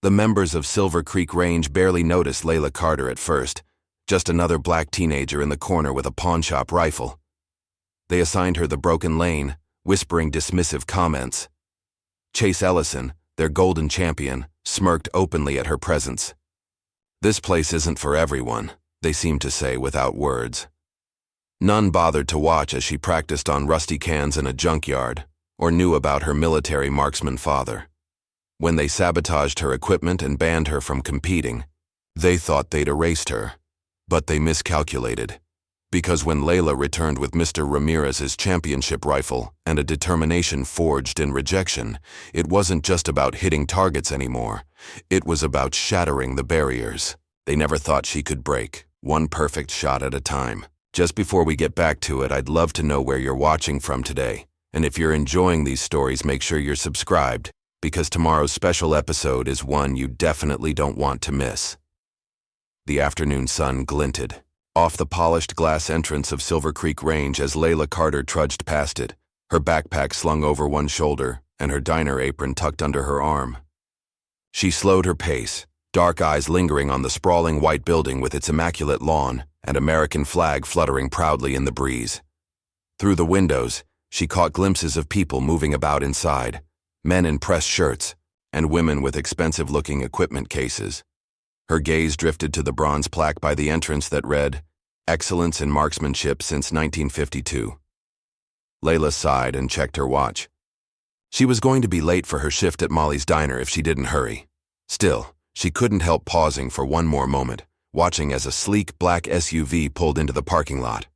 The members of Silver Creek Range barely noticed Layla Carter at first, just another black teenager in the corner with a pawnshop rifle. They assigned her the broken lane, whispering dismissive comments. Chase Ellison, their golden champion, smirked openly at her presence. "This place isn't for everyone," they seemed to say without words. None bothered to watch as she practiced on rusty cans in a junkyard, or knew about her military marksman father. When they sabotaged her equipment and banned her from competing, they thought they'd erased her. But they miscalculated, because when Layla returned with Mr. Ramirez's championship rifle and a determination forged in rejection, it wasn't just about hitting targets anymore. It was about shattering the barriers they never thought she could break, one perfect shot at a time. Just before we get back to it, I'd love to know where you're watching from today. And if you're enjoying these stories, make sure you're subscribed, because tomorrow's special episode is one you definitely don't want to miss. The afternoon sun glinted off the polished glass entrance of Silver Creek Range as Layla Carter trudged past it, her backpack slung over one shoulder and her diner apron tucked under her arm. She slowed her pace, dark eyes lingering on the sprawling white building with its immaculate lawn and American flag fluttering proudly in the breeze. Through the windows, she caught glimpses of people moving about inside, men in pressed shirts and women with expensive-looking equipment cases. Her gaze drifted to the bronze plaque by the entrance that read, "Excellence in Marksmanship since 1952. Layla sighed and checked her watch. She was going to be late for her shift at Molly's Diner if she didn't hurry. Still, she couldn't help pausing for one more moment, watching as a sleek black SUV pulled into the parking lot.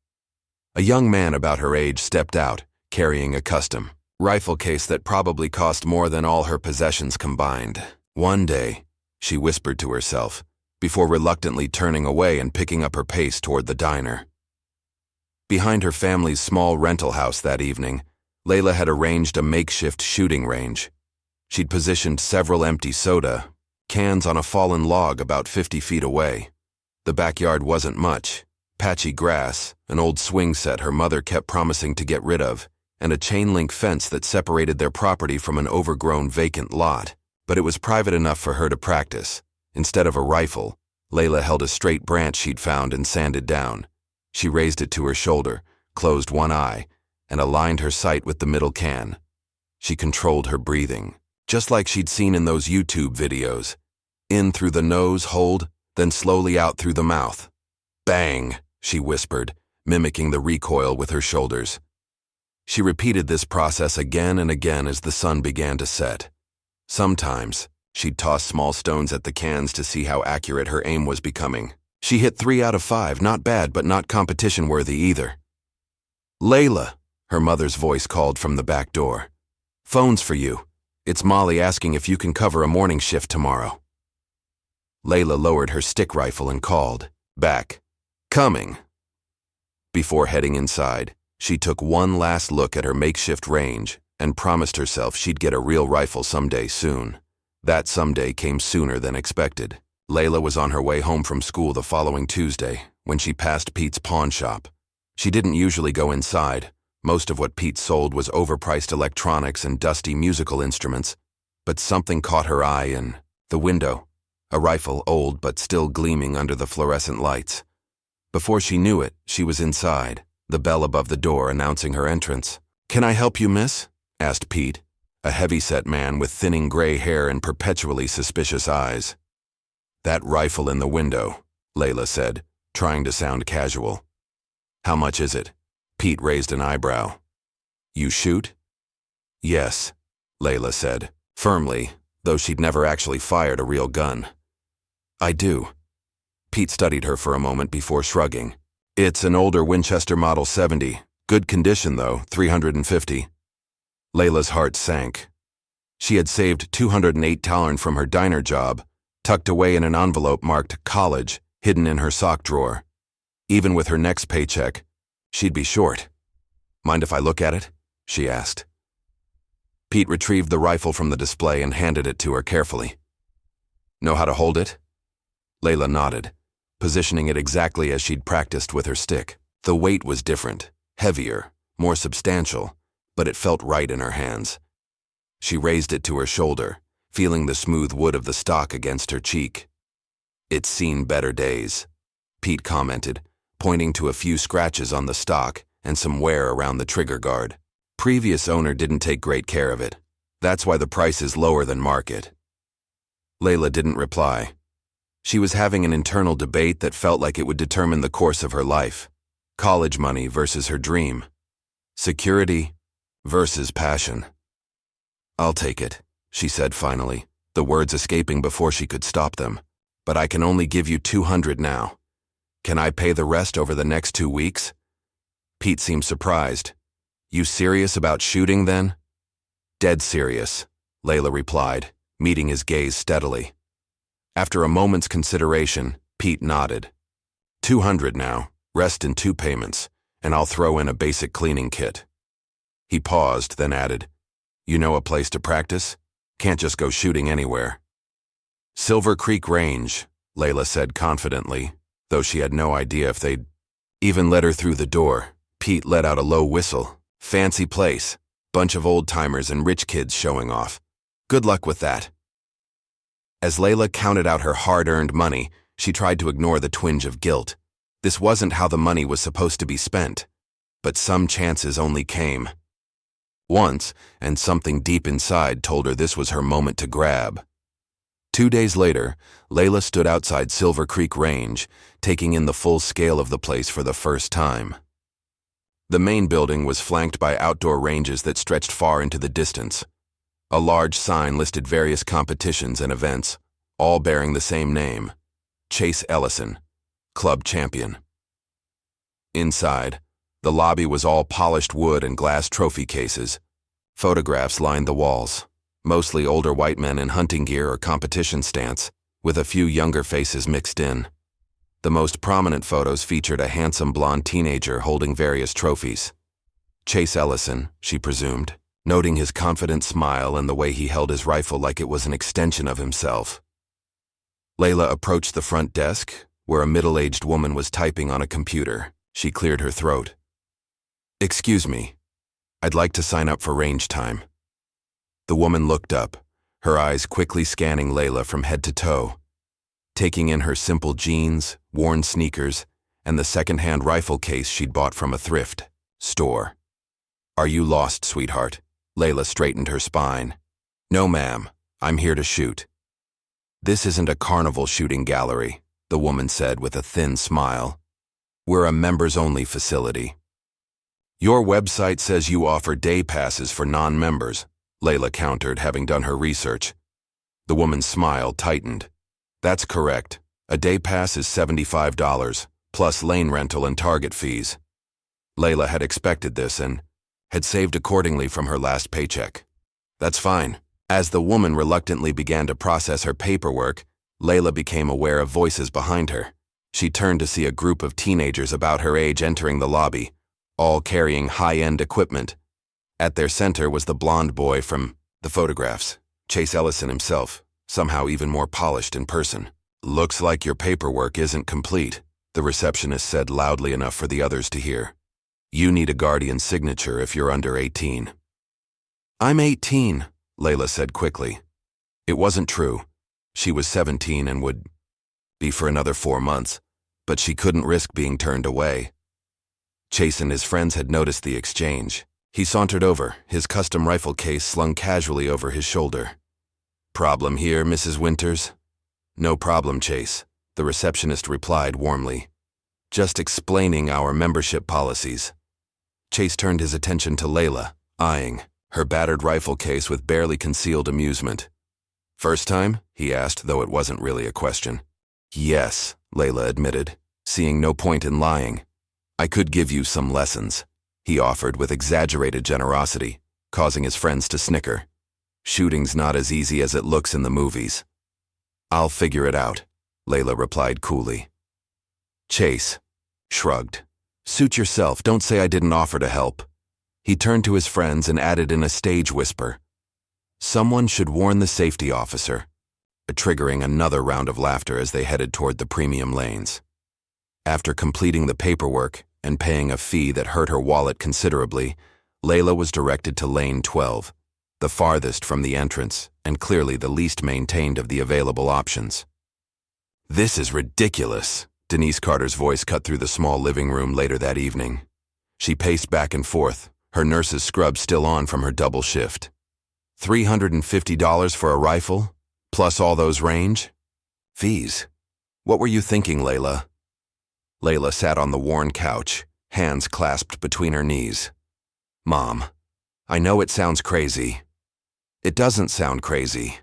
A young man about her age stepped out, carrying a custom rifle case that probably cost more than all her possessions combined. "One day," she whispered to herself, before reluctantly turning away and picking up her pace toward the diner. Behind her family's small rental house that evening, Layla had arranged a makeshift shooting range. She'd positioned several empty soda cans on a fallen log about 50 feet away. The backyard wasn't much: patchy grass, an old swing set her mother kept promising to get rid of, and a chain-link fence that separated their property from an overgrown vacant lot. But it was private enough for her to practice. Instead of a rifle, Layla held a straight branch she'd found and sanded down. She raised it to her shoulder, closed one eye, and aligned her sight with the middle can. She controlled her breathing, just like she'd seen in those YouTube videos. In through the nose, hold, then slowly out through the mouth. "Bang," she whispered, mimicking the recoil with her shoulders. She repeated this process again and again as the sun began to set. Sometimes, she'd toss small stones at the cans to see how accurate her aim was becoming. She hit 3 out of 5, not bad but not competition-worthy either. "Layla," her mother's voice called from the back door. "Phone's for you. It's Molly asking if you can cover a morning shift tomorrow." Layla lowered her stick rifle and called back, "Coming." Before heading inside, she took one last look at her makeshift range and promised herself she'd get a real rifle someday soon. That someday came sooner than expected. Layla was on her way home from school the following Tuesday when she passed Pete's pawn shop. She didn't usually go inside. Most of what Pete sold was overpriced electronics and dusty musical instruments. But something caught her eye in the window, a rifle old but still gleaming under the fluorescent lights. Before she knew it, she was inside, the bell above the door announcing her entrance. "Can I help you, miss?" asked Pete, a heavy-set man with thinning gray hair and perpetually suspicious eyes. "That rifle in the window," Layla said, trying to sound casual. "How much is it?" Pete raised an eyebrow. "You shoot?" "Yes," Layla said, firmly, though she'd never actually fired a real gun. "I do." Pete studied her for a moment before shrugging. "It's an older Winchester Model 70. Good condition, though, $350. Layla's heart sank. She had saved $208 from her diner job, tucked away in an envelope marked college, hidden in her sock drawer. Even with her next paycheck, she'd be short. "Mind if I look at it?" she asked. Pete retrieved the rifle from the display and handed it to her carefully. "Know how to hold it?" Layla nodded, positioning it exactly as she'd practiced with her stick. The weight was different, heavier, more substantial, but it felt right in her hands. She raised it to her shoulder, feeling the smooth wood of the stock against her cheek. "It's seen better days," Pete commented, pointing to a few scratches on the stock and some wear around the trigger guard. "Previous owner didn't take great care of it. That's why the price is lower than market." Layla didn't reply. She was having an internal debate that felt like it would determine the course of her life. College money versus her dream. Security versus passion. "I'll take it," she said finally, the words escaping before she could stop them. "But I can only give you 200 now. Can I pay the rest over the next 2 weeks?" Pete seemed surprised. "You serious about shooting then?" "Dead serious," Layla replied, meeting his gaze steadily. After a moment's consideration, Pete nodded. 200 now, rest in 2 payments, and I'll throw in a basic cleaning kit." He paused, then added, "You know a place to practice? Can't just go shooting anywhere." "Silver Creek Range," Layla said confidently, though she had no idea if they'd even let her through the door. Pete let out a low whistle. "Fancy place. Bunch of old-timers and rich kids showing off. Good luck with that." As Layla counted out her hard-earned money, she tried to ignore the twinge of guilt. This wasn't how the money was supposed to be spent. But some chances only came once, and something deep inside told her this was her moment to grab. 2 days later, Layla stood outside Silver Creek Range, taking in the full scale of the place for the first time. The main building was flanked by outdoor ranges that stretched far into the distance. A large sign listed various competitions and events, all bearing the same name: Chase Ellison, Club Champion. Inside, the lobby was all polished wood and glass trophy cases. Photographs lined the walls, mostly older white men in hunting gear or competition stance, with a few younger faces mixed in. The most prominent photos featured a handsome blonde teenager holding various trophies. Chase Ellison, she presumed, noting his confident smile and the way he held his rifle like it was an extension of himself. Layla approached the front desk, where a middle-aged woman was typing on a computer. She cleared her throat. "Excuse me, I'd like to sign up for range time." The woman looked up, her eyes quickly scanning Layla from head to toe, taking in her simple jeans, worn sneakers, and the second-hand rifle case she'd bought from a thrift store. "Are you lost, sweetheart?" Layla straightened her spine. "No, ma'am. I'm here to shoot." "This isn't a carnival shooting gallery," the woman said with a thin smile. "We're a members-only facility." "Your website says you offer day passes for non-members," Layla countered, having done her research. The woman's smile tightened. "That's correct. A day pass is $75, plus lane rental and target fees." Layla had expected this and had saved accordingly from her last paycheck. "That's fine." As the woman reluctantly began to process her paperwork, Layla became aware of voices behind her. She turned to see a group of teenagers about her age entering the lobby, all carrying high-end equipment. At their center was the blonde boy from the photographs, Chase Ellison himself, somehow even more polished in person. "Looks like your paperwork isn't complete," the receptionist said loudly enough for the others to hear. "You need a guardian's signature if you're under 18. "I'm 18, Layla said quickly. It wasn't true. She was 17 and would be for another 4 months, but she couldn't risk being turned away. Chase and his friends had noticed the exchange. He sauntered over, his custom rifle case slung casually over his shoulder. "Problem here, Mrs. Winters?" "No problem, Chase," the receptionist replied warmly. "Just explaining our membership policies." Chase turned his attention to Layla, eyeing her battered rifle case with barely concealed amusement. "First time?" he asked, though it wasn't really a question. "Yes," Layla admitted, seeing no point in lying. "I could give you some lessons," he offered with exaggerated generosity, causing his friends to snicker. "Shooting's not as easy as it looks in the movies." "I'll figure it out," Layla replied coolly. Chase shrugged. "Suit yourself, don't say I didn't offer to help." He turned to his friends and added in a stage whisper, "Someone should warn the safety officer," triggering another round of laughter as they headed toward the premium lanes. After completing the paperwork and paying a fee that hurt her wallet considerably, Layla was directed to Lane 12. the farthest from the entrance, and clearly the least maintained of the available options. "This is ridiculous," Denise Carter's voice cut through the small living room later that evening. She paced back and forth, her nurse's scrub still on from her double shift. $350 for a rifle? Plus all those range? Fees. What were you thinking, Layla? Layla sat on the worn couch, hands clasped between her knees. "Mom, I know it sounds crazy." "It doesn't sound crazy."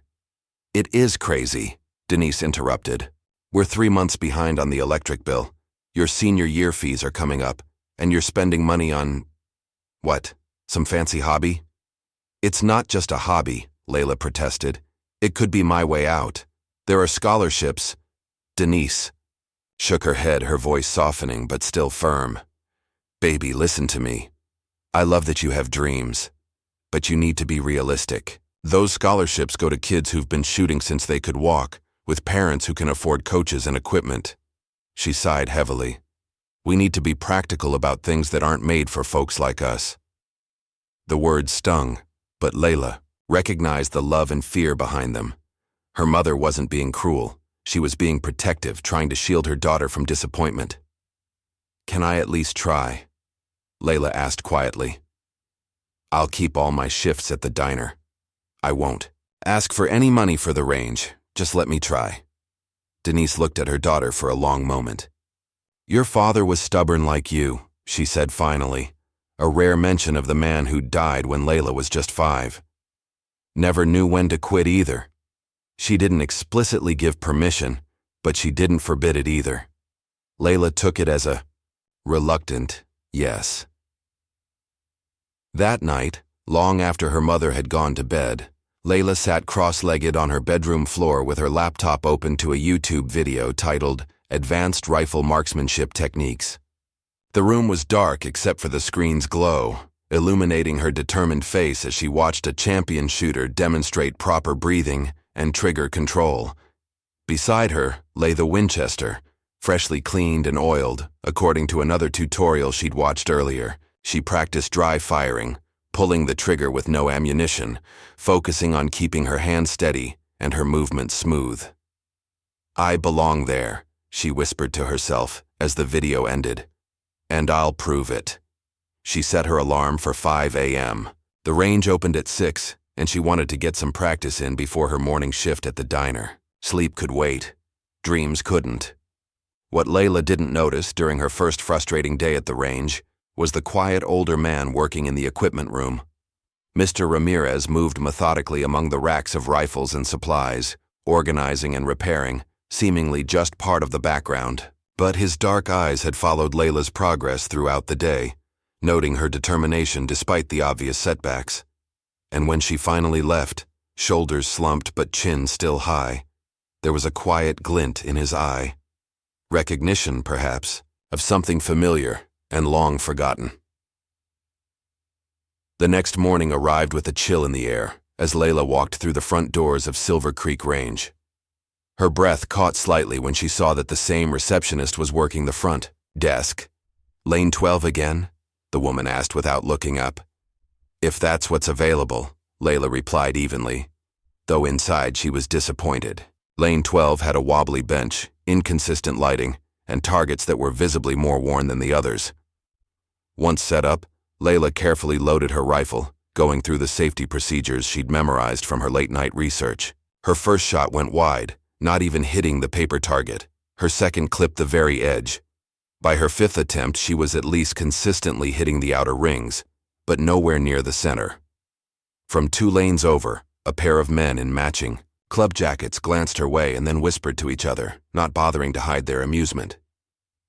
"It is crazy," Denise interrupted. "We're 3 months behind on the electric bill. Your senior year fees are coming up, and you're spending money on… what, some fancy hobby?" "It's not just a hobby," Layla protested. "It could be my way out. There are scholarships." Denise shook her head, her voice softening but still firm. "Baby, listen to me. I love that you have dreams, but you need to be realistic. Those scholarships go to kids who've been shooting since they could walk, with parents who can afford coaches and equipment." She sighed heavily. "We need to be practical about things that aren't made for folks like us." The words stung, but Layla recognized the love and fear behind them. Her mother wasn't being cruel. She was being protective, trying to shield her daughter from disappointment. "Can I at least try?" Layla asked quietly. "I'll keep all my shifts at the diner. I won't ask for any money for the range. Just let me try." Denise looked at her daughter for a long moment. "Your father was stubborn like you," she said finally, a rare mention of the man who died when Layla was just 5. "Never knew when to quit either." She didn't explicitly give permission, but she didn't forbid it either. Layla took it as a reluctant yes. That night, long after her mother had gone to bed, Layla sat cross-legged on her bedroom floor with her laptop open to a YouTube video titled Advanced Rifle Marksmanship Techniques. The room was dark except for the screen's glow, illuminating her determined face as she watched a champion shooter demonstrate proper breathing and trigger control. Beside her lay the Winchester, freshly cleaned and oiled, according to another tutorial she'd watched earlier. She practiced dry firing, pulling the trigger with no ammunition, focusing on keeping her hand steady and her movements smooth. "I belong there," she whispered to herself as the video ended. "And I'll prove it." She set her alarm for 5 a.m. The range opened at 6, and she wanted to get some practice in before her morning shift at the diner. Sleep could wait. Dreams couldn't. What Layla didn't notice during her first frustrating day at the range was the quiet older man working in the equipment room. Mr. Ramirez moved methodically among the racks of rifles and supplies, organizing and repairing, seemingly just part of the background. But his dark eyes had followed Layla's progress throughout the day, noting her determination despite the obvious setbacks. And when she finally left, shoulders slumped but chin still high, there was a quiet glint in his eye. Recognition, perhaps, of something familiar and long forgotten. The next morning arrived with a chill in the air as Layla walked through the front doors of Silver Creek Range. Her breath caught slightly when she saw that the same receptionist was working the front desk. "Lane 12 again?" the woman asked without looking up. "If that's what's available," Layla replied evenly, though inside she was disappointed. Lane 12 had a wobbly bench, inconsistent lighting, and targets that were visibly more worn than the others. Once set up, Layla carefully loaded her rifle, going through the safety procedures she'd memorized from her late-night research. Her first shot went wide, not even hitting the paper target. Her second clipped the very edge. By her 5th attempt, she was at least consistently hitting the outer rings, but nowhere near the center. From 2 lanes over, a pair of men in matching club jackets glanced her way and then whispered to each other, not bothering to hide their amusement.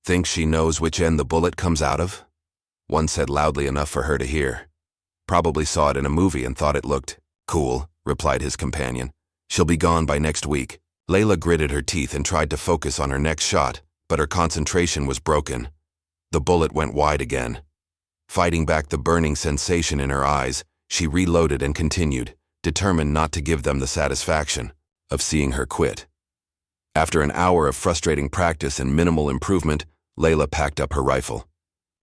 "Think she knows which end the bullet comes out of?" one said loudly enough for her to hear. "Probably saw it in a movie and thought it looked cool," replied his companion. "She'll be gone by next week." Layla gritted her teeth and tried to focus on her next shot, but her concentration was broken. The bullet went wide again. Fighting back the burning sensation in her eyes, she reloaded and continued, determined not to give them the satisfaction of seeing her quit. After an hour of frustrating practice and minimal improvement, Layla packed up her rifle.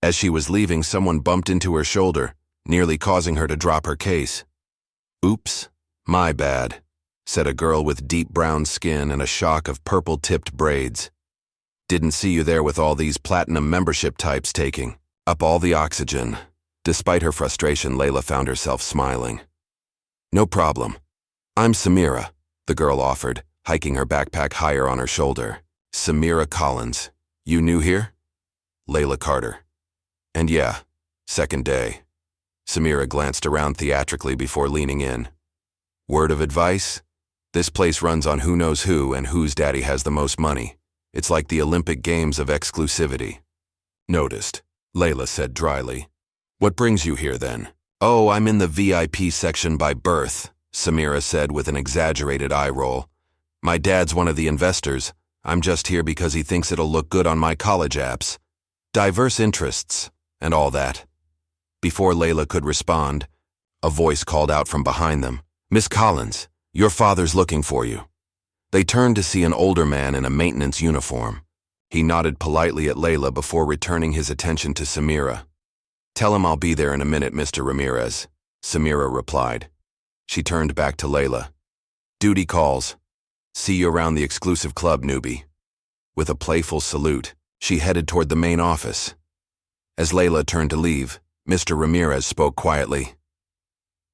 As she was leaving, someone bumped into her shoulder, nearly causing her to drop her case. Oops, my bad, said a girl with deep brown skin and a shock of purple-tipped braids. Didn't see you there with all these platinum membership types taking up all the oxygen. Despite her frustration, Layla found herself smiling. No problem. I'm Samira, the girl offered, hiking her backpack higher on her shoulder. Samira Collins. You new here? Layla Carter. And yeah, second day. Samira glanced around theatrically before leaning in. Word of advice? This place runs on who knows who and whose daddy has the most money. It's like the Olympic Games of exclusivity. Noticed, Layla said dryly. What brings you here then? Oh, I'm in the VIP section by birth, Samira said with an exaggerated eye roll. My dad's one of the investors. I'm just here because he thinks it'll look good on my college apps. Diverse interests, and all that. Before Layla could respond, a voice called out from behind them. Miss Collins, your father's looking for you. They turned to see an older man in a maintenance uniform. He nodded politely at Layla before returning his attention to Samira. Tell him I'll be there in a minute, Mr. Ramirez, Samira replied. She turned back to Layla. Duty calls. See you around the exclusive club, newbie. With a playful salute, she headed toward the main office. As Layla turned to leave, Mr. Ramirez spoke quietly.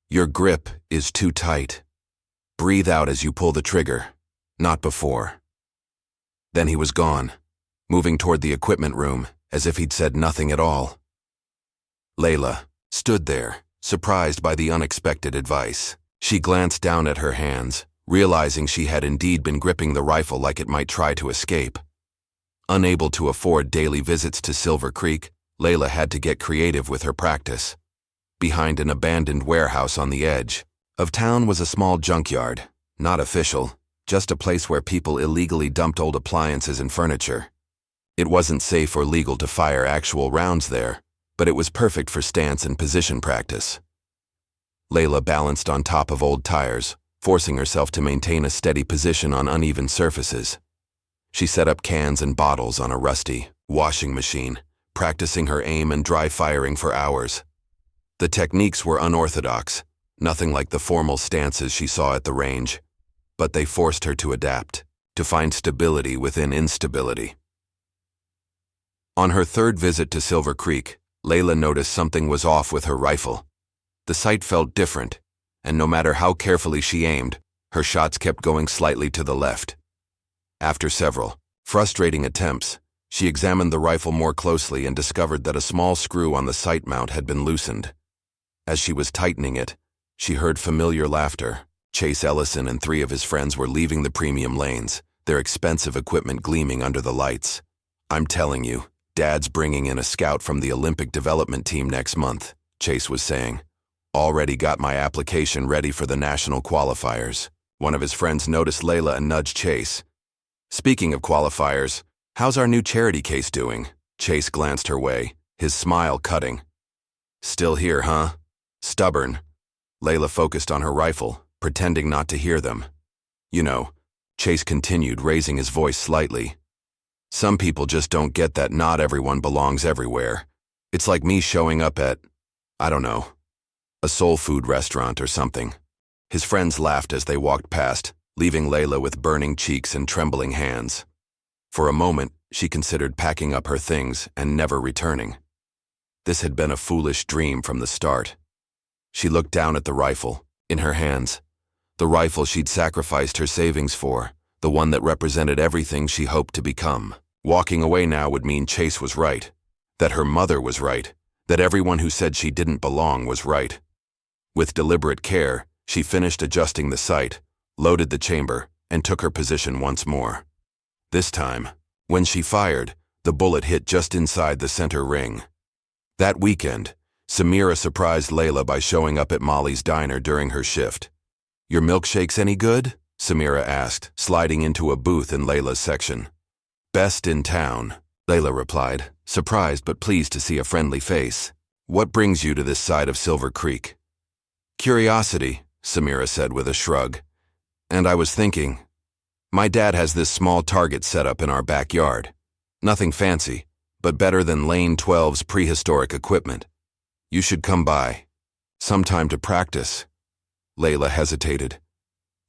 Your grip is too tight. Breathe out as you pull the trigger, not before. Then he was gone, moving toward the equipment room as if he'd said nothing at all. Layla stood there, surprised by the unexpected advice. She glanced down at her hands, realizing she had indeed been gripping the rifle like it might try to escape. Unable to afford daily visits to Silver Creek, Layla had to get creative with her practice. Behind an abandoned warehouse on the edge of town was a small junkyard, not official, just a place where people illegally dumped old appliances and furniture. It wasn't safe or legal to fire actual rounds there, but it was perfect for stance and position practice. Layla balanced on top of old tires, forcing herself to maintain a steady position on uneven surfaces. She set up cans and bottles on a rusty washing machine, practicing her aim and dry firing for hours. The techniques were unorthodox, nothing like the formal stances she saw at the range, but they forced her to adapt, to find stability within instability. On her third visit to Silver Creek, Layla noticed something was off with her rifle. The sight felt different, and no matter how carefully she aimed, her shots kept going slightly to the left. After several frustrating attempts, she examined the rifle more closely and discovered that a small screw on the sight mount had been loosened. As she was tightening it, she heard familiar laughter. Chase Ellison and 3 of his friends were leaving the premium lanes, their expensive equipment gleaming under the lights. I'm telling you, Dad's bringing in a scout from the Olympic development team next month, Chase was saying. Already got my application ready for the national qualifiers. One of his friends noticed Layla and nudged Chase. Speaking of qualifiers, how's our new charity case doing? Chase glanced her way, his smile cutting. Still here, huh? Stubborn. Layla focused on her rifle, pretending not to hear them. You know, Chase continued, raising his voice slightly. Some people just don't get that not everyone belongs everywhere. It's like me showing up at, I don't know, a soul food restaurant or something. His friends laughed as they walked past, leaving Layla with burning cheeks and trembling hands. For a moment, she considered packing up her things and never returning. This had been a foolish dream from the start. She looked down at the rifle, in her hands. The rifle she'd sacrificed her savings for, the one that represented everything she hoped to become. Walking away now would mean Chase was right, that her mother was right, that everyone who said she didn't belong was right. With deliberate care, she finished adjusting the sight, loaded the chamber, and took her position once more. This time, when she fired, the bullet hit just inside the center ring. That weekend, Samira surprised Layla by showing up at Molly's diner during her shift. Your milkshakes any good? Samira asked, sliding into a booth in Layla's section. Best in town, Layla replied, surprised but pleased to see a friendly face. What brings you to this side of Silver Creek? Curiosity, Samira said with a shrug. And I was thinking, my dad has this small target set up in our backyard. Nothing fancy, but better than Lane 12's prehistoric equipment. You should come by. Sometime to practice. Layla hesitated.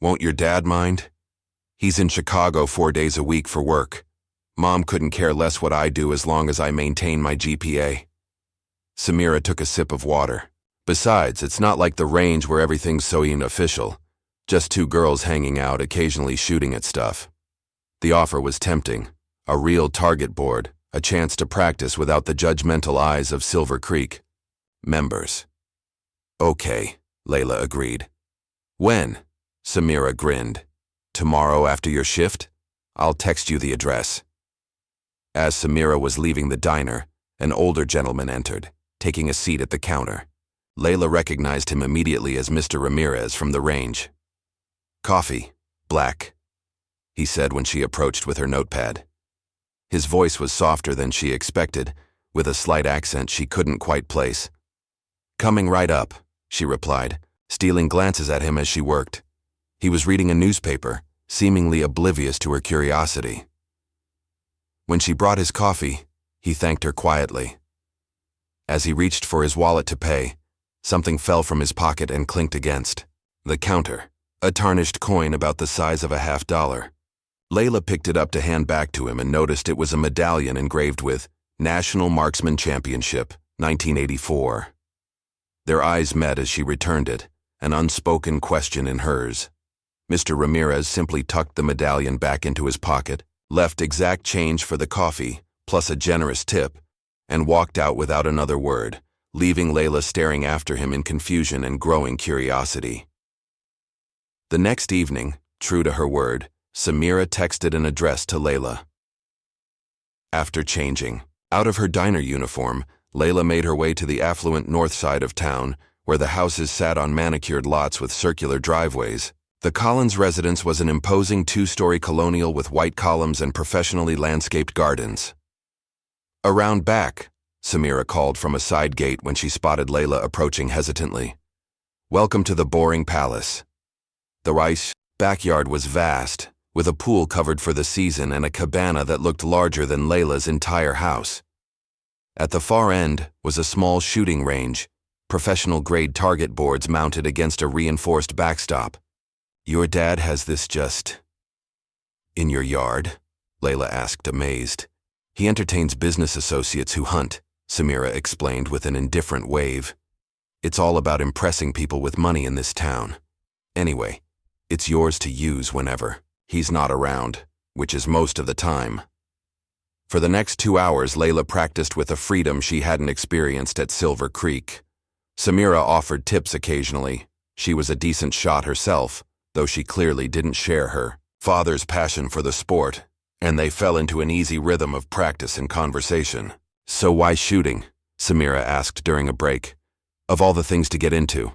Won't your dad mind? He's in Chicago 4 days a week for work. Mom couldn't care less what I do as long as I maintain my GPA. Samira took a sip of water. Besides, it's not like the range where everything's so unofficial. Just two girls hanging out, occasionally shooting at stuff. The offer was tempting. A real target board, a chance to practice without the judgmental eyes of Silver Creek members. Okay, Layla agreed. When? Samira grinned. Tomorrow after your shift? I'll text you the address. As Samira was leaving the diner, an older gentleman entered, taking a seat at the counter. Layla recognized him immediately as Mr. Ramirez from the range. Coffee, black, he said when she approached with her notepad. His voice was softer than she expected, with a slight accent she couldn't quite place. Coming right up, she replied, stealing glances at him as she worked. He was reading a newspaper, seemingly oblivious to her curiosity. When she brought his coffee, he thanked her quietly. As he reached for his wallet to pay, something fell from his pocket and clinked against the counter, a tarnished coin about the size of a $50. Layla picked it up to hand back to him and noticed it was a medallion engraved with National Marksman Championship, 1984. Their eyes met as she returned it, an unspoken question in hers. Mr. Ramirez simply tucked the medallion back into his pocket, left exact change for the coffee, plus a generous tip, and walked out without another word, leaving Layla staring after him in confusion and growing curiosity. The next evening, true to her word, Samira texted an address to Layla. After changing out of her diner uniform, Layla made her way to the affluent north side of town, where the houses sat on manicured lots with circular driveways. The Collins residence was an imposing 2-story colonial with white columns and professionally landscaped gardens. Around back, Samira called from a side gate when she spotted Layla approaching hesitantly. Welcome to the boring palace. The rice backyard was vast, with a pool covered for the season and a cabana that looked larger than Layla's entire house. At the far end was a small shooting range, professional-grade target boards mounted against a reinforced backstop. Your dad has this just in your yard? Layla asked, amazed. He entertains business associates who hunt, Samira explained with an indifferent wave. It's all about impressing people with money in this town. Anyway, it's yours to use whenever he's not around, which is most of the time. For the next 2 hours, Layla practiced with a freedom she hadn't experienced at Silver Creek. Samira offered tips occasionally. She was a decent shot herself, though she clearly didn't share her father's passion for the sport, and they fell into an easy rhythm of practice and conversation. So why shooting? Samira asked during a break. Of all the things to get into.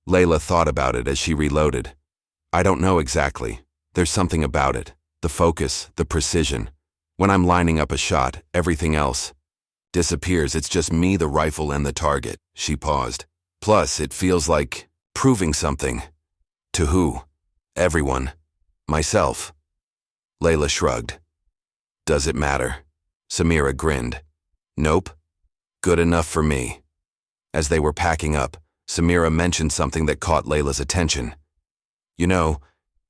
Layla thought about it as she reloaded. I don't know exactly. There's something about it. The focus, the precision. When I'm lining up a shot, everything else disappears. It's just me, the rifle, and the target. She paused. Plus, it feels like proving something. To who? Everyone. Myself. Layla shrugged. Does it matter? Samira grinned. Nope. Good enough for me. As they were packing up, Samira mentioned something that caught Layla's attention. You know,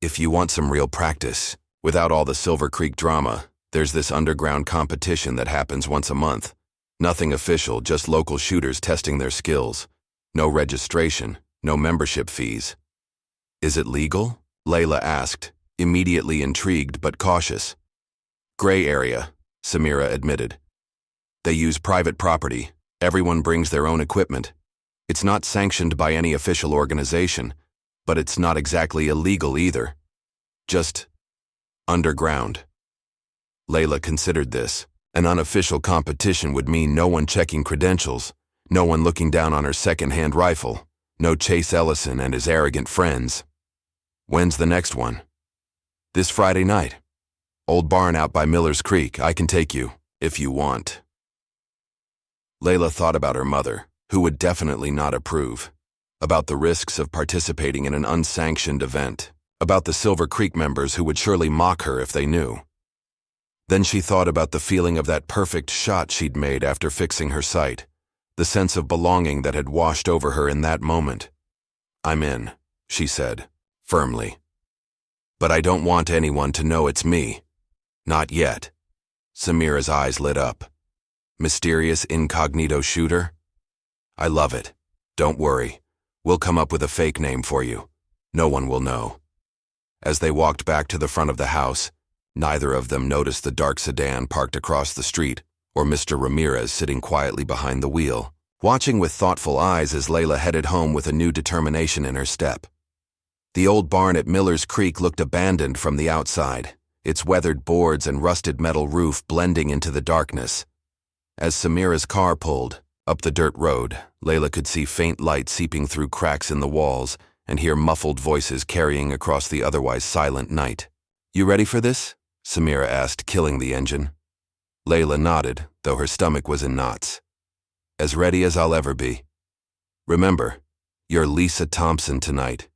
if you want some real practice, without all the Silver Creek drama, there's this underground competition that happens once a month. Nothing official, just local shooters testing their skills. No registration, no membership fees. Is it legal? Layla asked, immediately intrigued but cautious. Gray area, Samira admitted. They use private property. Everyone brings their own equipment. It's not sanctioned by any official organization, but it's not exactly illegal either. Just underground. Layla considered this. An unofficial competition would mean no one checking credentials, no one looking down on her second-hand rifle, no Chase Ellison and his arrogant friends. When's the next one? This Friday night. Old barn out by Miller's Creek. I can take you, if you want. Layla thought about her mother, who would definitely not approve, about the risks of participating in an unsanctioned event, about the Silver Creek members who would surely mock her if they knew. Then she thought about the feeling of that perfect shot she'd made after fixing her sight, the sense of belonging that had washed over her in that moment. I'm in, she said, firmly. But I don't want anyone to know it's me. Not yet. Samira's eyes lit up. Mysterious incognito shooter? I love it. Don't worry. We'll come up with a fake name for you. No one will know. As they walked back to the front of the house, neither of them noticed the dark sedan parked across the street or Mr. Ramirez sitting quietly behind the wheel, watching with thoughtful eyes as Layla headed home with a new determination in her step. The old barn at Miller's Creek looked abandoned from the outside, its weathered boards and rusted metal roof blending into the darkness. As Samira's car pulled up the dirt road, Layla could see faint light seeping through cracks in the walls and hear muffled voices carrying across the otherwise silent night. You ready for this? Samira asked, killing the engine. Layla nodded, though her stomach was in knots. As ready as I'll ever be. Remember, you're Lisa Thompson tonight,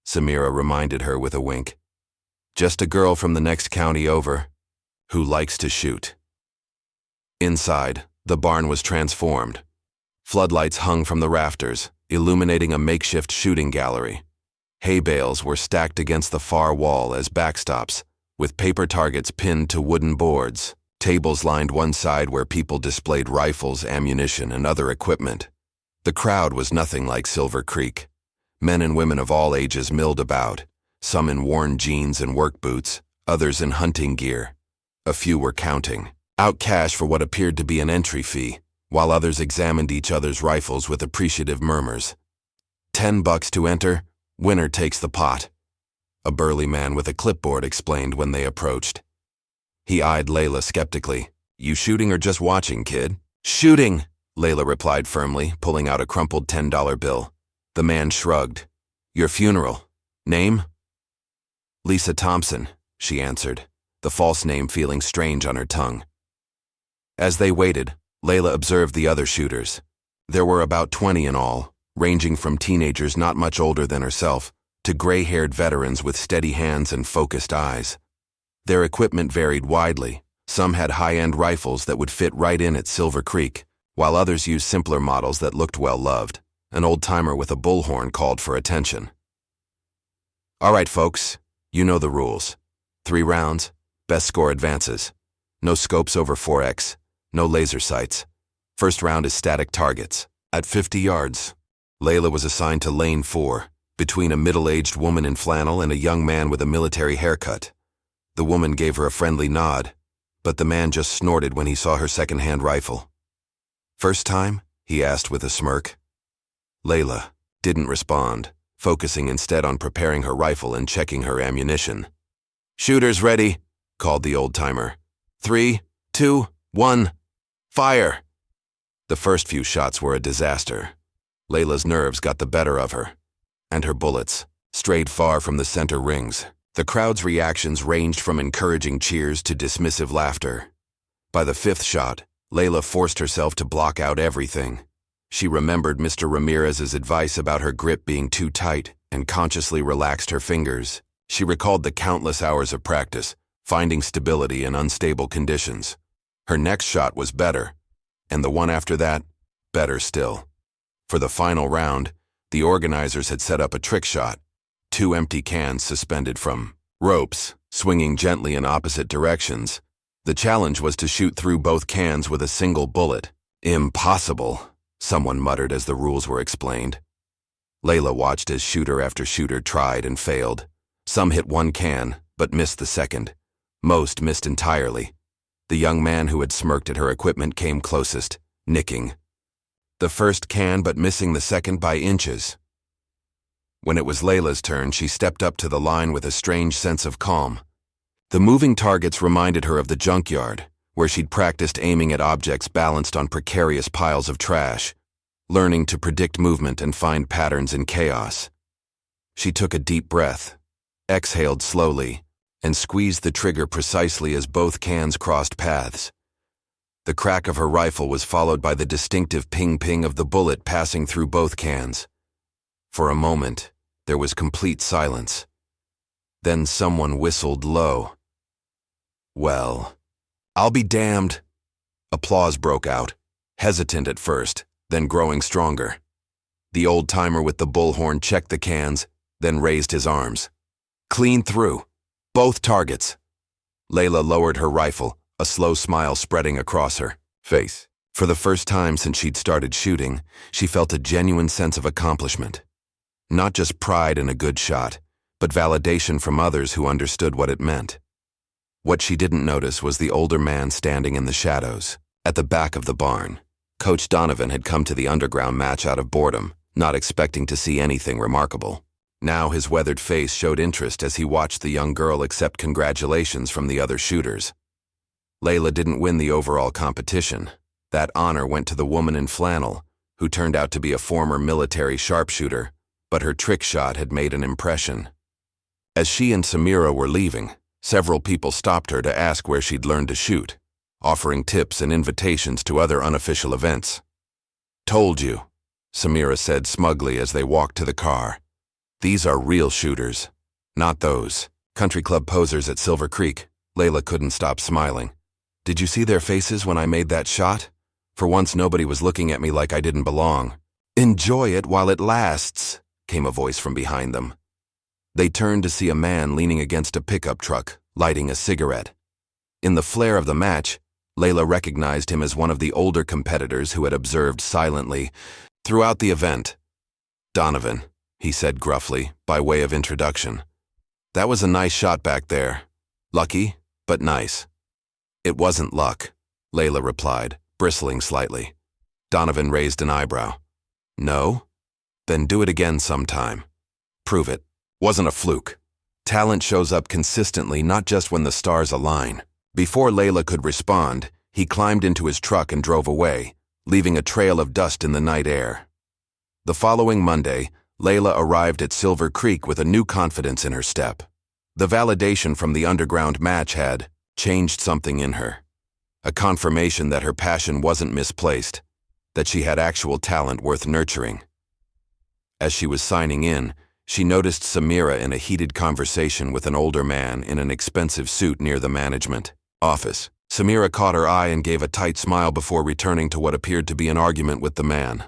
Samira reminded her with a wink. Just a girl from the next county over, who likes to shoot. Inside, the barn was transformed. Floodlights hung from the rafters, illuminating a makeshift shooting gallery. Hay bales were stacked against the far wall as backstops, with paper targets pinned to wooden boards. Tables lined one side where people displayed rifles, ammunition, and other equipment. The crowd was nothing like Silver Creek. Men and women of all ages milled about, some in worn jeans and work boots, others in hunting gear. A few were counting out cash for what appeared to be an entry fee, while others examined each other's rifles with appreciative murmurs. $10 to enter, winner takes the pot, a burly man with a clipboard explained when they approached. He eyed Layla skeptically. You shooting or just watching, kid? Shooting, Layla replied firmly, pulling out a crumpled $10 bill. The man shrugged. Your funeral. Name? Lisa Thompson, she answered, the false name feeling strange on her tongue. As they waited, Layla observed the other shooters. There were about 20 in all, ranging from teenagers not much older than herself to gray-haired veterans with steady hands and focused eyes. Their equipment varied widely. Some had high-end rifles that would fit right in at Silver Creek, while others used simpler models that looked well-loved. An old-timer with a bullhorn called for attention. All right, folks, you know the rules. 3 rounds, best score advances. No scopes over 4x, no laser sights. First round is static targets. At 50 yards, Layla was assigned to lane 4, between a middle-aged woman in flannel and a young man with a military haircut. The woman gave her a friendly nod, but the man just snorted when he saw her second-hand rifle. First time? He asked with a smirk. Layla didn't respond, focusing instead on preparing her rifle and checking her ammunition. Shooters ready, called the old-timer. 3, 2, 1, fire! The first few shots were a disaster. Layla's nerves got the better of her, and her bullets strayed far from the center rings. The crowd's reactions ranged from encouraging cheers to dismissive laughter. By the 5th shot, Layla forced herself to block out everything. She remembered Mr. Ramirez's advice about her grip being too tight and consciously relaxed her fingers. She recalled the countless hours of practice, finding stability in unstable conditions. Her next shot was better, and the one after that, better still. For the final round, the organizers had set up a trick shot, 2 empty cans suspended from ropes, swinging gently in opposite directions. The challenge was to shoot through both cans with a single bullet. Impossible, someone muttered as the rules were explained. Layla watched as shooter after shooter tried and failed. Some hit one can, but missed the second. Most missed entirely. The young man who had smirked at her equipment came closest, nicking. The first can, but missing the second by inches. When it was Layla's turn, she stepped up to the line with a strange sense of calm. The moving targets reminded her of the junkyard, where she'd practiced aiming at objects balanced on precarious piles of trash, learning to predict movement and find patterns in chaos. She took a deep breath, exhaled slowly, and squeezed the trigger precisely as both cans crossed paths. The crack of her rifle was followed by the distinctive ping-ping of the bullet passing through both cans. For a moment, there was complete silence. Then someone whistled low. Well, I'll be damned. Applause broke out, hesitant at first, then growing stronger. The old-timer with the bullhorn checked the cans, then raised his arms. Clean through. Both targets. Layla lowered her rifle, a slow smile spreading across her face. For the first time since she'd started shooting, she felt a genuine sense of accomplishment. Not just pride in a good shot, but validation from others who understood what it meant. What she didn't notice was the older man standing in the shadows, at the back of the barn. Coach Donovan had come to the underground match out of boredom, not expecting to see anything remarkable. Now his weathered face showed interest as he watched the young girl accept congratulations from the other shooters. Layla didn't win the overall competition. That honor went to the woman in flannel, who turned out to be a former military sharpshooter, but her trick shot had made an impression. As she and Samira were leaving, several people stopped her to ask where she'd learned to shoot, offering tips and invitations to other unofficial events. "Told you," Samira said smugly as they walked to the car. "These are real shooters, not those country club posers at Silver Creek." Layla couldn't stop smiling. "Did you see their faces when I made that shot? For once nobody was looking at me like I didn't belong." "Enjoy it while it lasts," came a voice from behind them. They turned to see a man leaning against a pickup truck, lighting a cigarette. In the flare of the match, Layla recognized him as one of the older competitors who had observed silently throughout the event. "Donovan," he said gruffly, by way of introduction. "That was a nice shot back there. Lucky, but nice." "It wasn't luck," Layla replied, bristling slightly. Donovan raised an eyebrow. "No? Then do it again sometime. Prove it. Wasn't a fluke. Talent shows up consistently, not just when the stars align." Before Layla could respond, he climbed into his truck and drove away, leaving a trail of dust in the night air. The following Monday, Layla arrived at Silver Creek with a new confidence in her step. The validation from the underground match had changed something in her. A confirmation that her passion wasn't misplaced, that she had actual talent worth nurturing. As she was signing in, she noticed Samira in a heated conversation with an older man in an expensive suit near the management office. Samira caught her eye and gave a tight smile before returning to what appeared to be an argument with the man.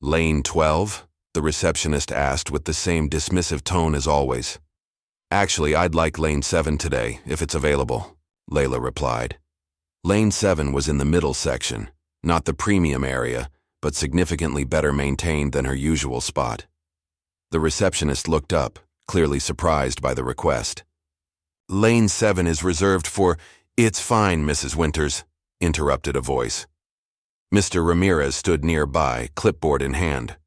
"Lane 12?" the receptionist asked with the same dismissive tone as always. "Actually, I'd like Lane 7 today, if it's available," Layla replied. Lane 7 was in the middle section, not the premium area, but significantly better maintained than her usual spot. The receptionist looked up, clearly surprised by the request. "Lane 7 is reserved for—" "It's fine, Mrs. Winters," interrupted a voice. Mr. Ramirez stood nearby, clipboard in hand.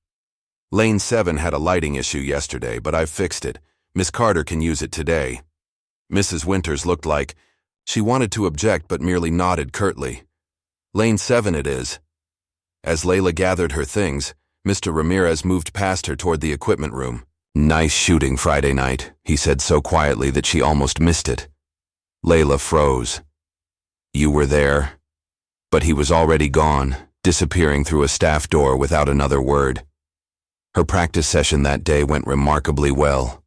"Lane 7 had a lighting issue yesterday, but I've fixed it. Miss Carter can use it today." Mrs. Winters looked like she wanted to object but merely nodded curtly. "Lane 7 it is." As Layla gathered her things, Mr. Ramirez moved past her toward the equipment room. "Nice shooting Friday night," he said so quietly that she almost missed it. Layla froze. "You were there?" But he was already gone, disappearing through a staff door without another word. Her practice session that day went remarkably well.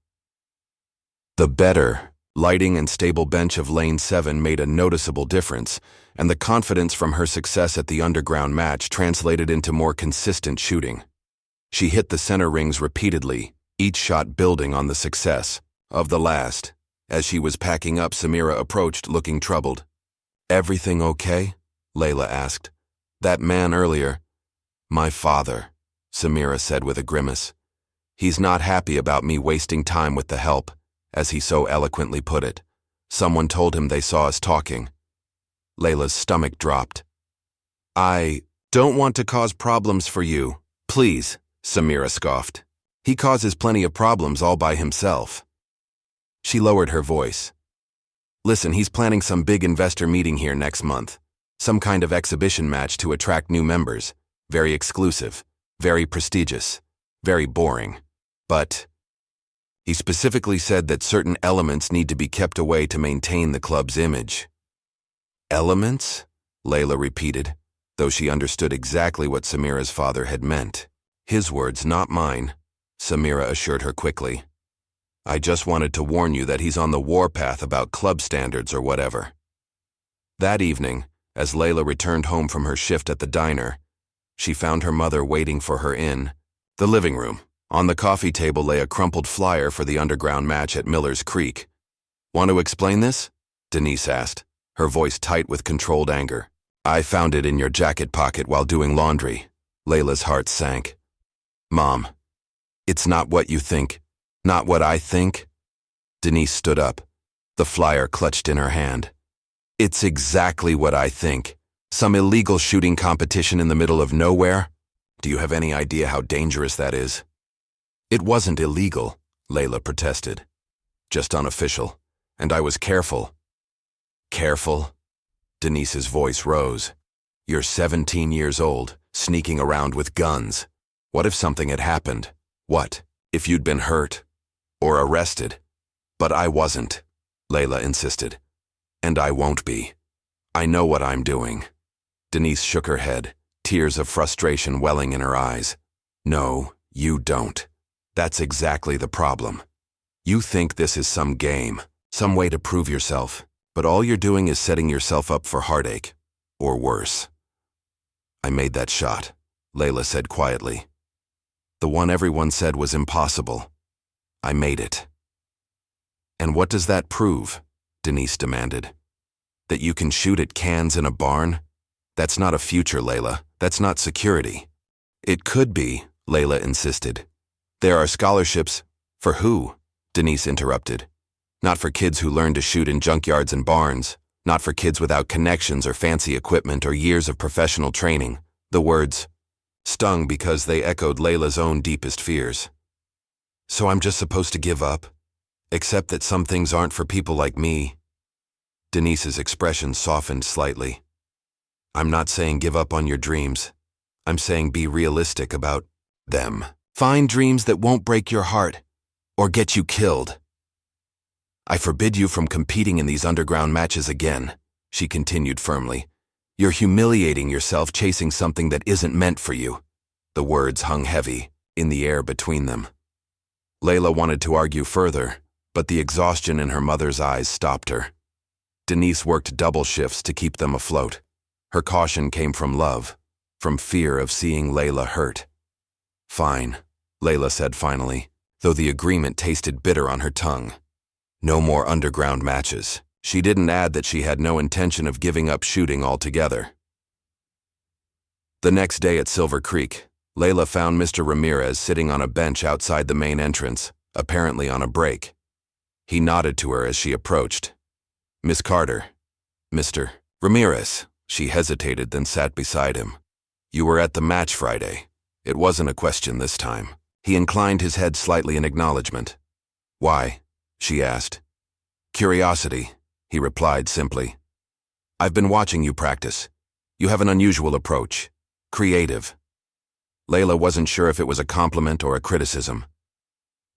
The better lighting and stable bench of Lane 7 made a noticeable difference, and the confidence from her success at the underground match translated into more consistent shooting. She hit the center rings repeatedly, each shot building on the success of the last. As she was packing up, Samira approached, looking troubled. "Everything okay?" Layla asked. "That man earlier—" "My father," Samira said with a grimace. "He's not happy about me wasting time with the help, as he so eloquently put it. Someone told him they saw us talking." Layla's stomach dropped. "I don't want to cause problems for you. Please," Samira scoffed. "He causes plenty of problems all by himself." She lowered her voice. "Listen, he's planning some big investor meeting here next month. Some kind of exhibition match to attract new members. Very exclusive, very prestigious, very boring. But he specifically said that certain elements need to be kept away to maintain the club's image." "Elements?" Layla repeated, though she understood exactly what Samira's father had meant. "His words, not mine," Samira assured her quickly. "I just wanted to warn you that he's on the warpath about club standards or whatever." That evening, as Layla returned home from her shift at the diner, she found her mother waiting for her in the living room On the coffee table lay a crumpled flyer for the underground match at Miller's Creek. "Want to explain this?" Denise asked, her voice tight with controlled anger. "I found it in your jacket pocket while doing laundry." Layla's heart sank. "Mom, it's not what you think. Not what I think." Denise stood up, the flyer clutched in her hand. "It's exactly what I think. Some illegal shooting competition in the middle of nowhere? Do you have any idea how dangerous that is?" "It wasn't illegal," Layla protested. "Just unofficial. And I was careful." "Careful?" Denise's voice rose. "You're 17 years old, sneaking around with guns. What if something had happened? What if you'd been hurt or arrested?" "But I wasn't," Layla insisted. "And I won't be. I know what I'm doing." Denise shook her head, tears of frustration welling in her eyes. "No, you don't. That's exactly the problem. You think this is some game, some way to prove yourself, but all you're doing is setting yourself up for heartache, or worse." "I made that shot," Layla said quietly. "The one everyone said was impossible. I made it." "And what does that prove?" Denise demanded. "That you can shoot at cans in a barn? That's not a future, Layla. That's not security." "It could be," Layla insisted. "There are scholarships." "For who?" Denise interrupted. "Not for kids who learn to shoot in junkyards and barns. Not for kids without connections or fancy equipment or years of professional training." The words stung because they echoed Layla's own deepest fears. "So I'm just supposed to give up? Accept that some things aren't for people like me?" Denise's expression softened slightly. "I'm not saying give up on your dreams. I'm saying be realistic about them. Find dreams that won't break your heart or get you killed." "I forbid you from competing in these underground matches again," she continued firmly. "You're humiliating yourself chasing something that isn't meant for you." The words hung heavy in the air between them. Layla wanted to argue further, but the exhaustion in her mother's eyes stopped her. Denise worked double shifts to keep them afloat. Her caution came from love, from fear of seeing Layla hurt. "Fine," Layla said finally, though the agreement tasted bitter on her tongue. No more underground matches. She didn't add that she had no intention of giving up shooting altogether. The next day at Silver Creek, Layla found Mr. Ramirez sitting on a bench outside the main entrance, apparently on a break. He nodded to her as she approached. "Miss Carter." "Mr. Ramirez." She hesitated, then sat beside him. "You were at the match Friday." It wasn't a question this time. He inclined his head slightly in acknowledgement. "Why?" she asked. "Curiosity," he replied simply. "I've been watching you practice. You have an unusual approach. Creative." Layla wasn't sure if it was a compliment or a criticism.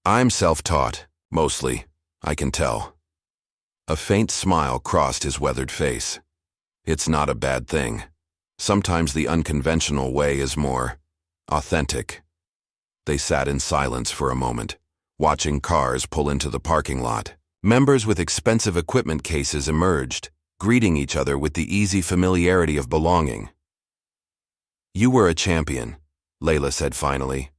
"I'm self-taught, mostly, I can tell." A faint smile crossed his weathered face. "It's not a bad thing. Sometimes the unconventional way is more authentic." They sat in silence for a moment, watching cars pull into the parking lot. Members with expensive equipment cases emerged, greeting each other with the easy familiarity of belonging. "You were a champion," Layla said finally.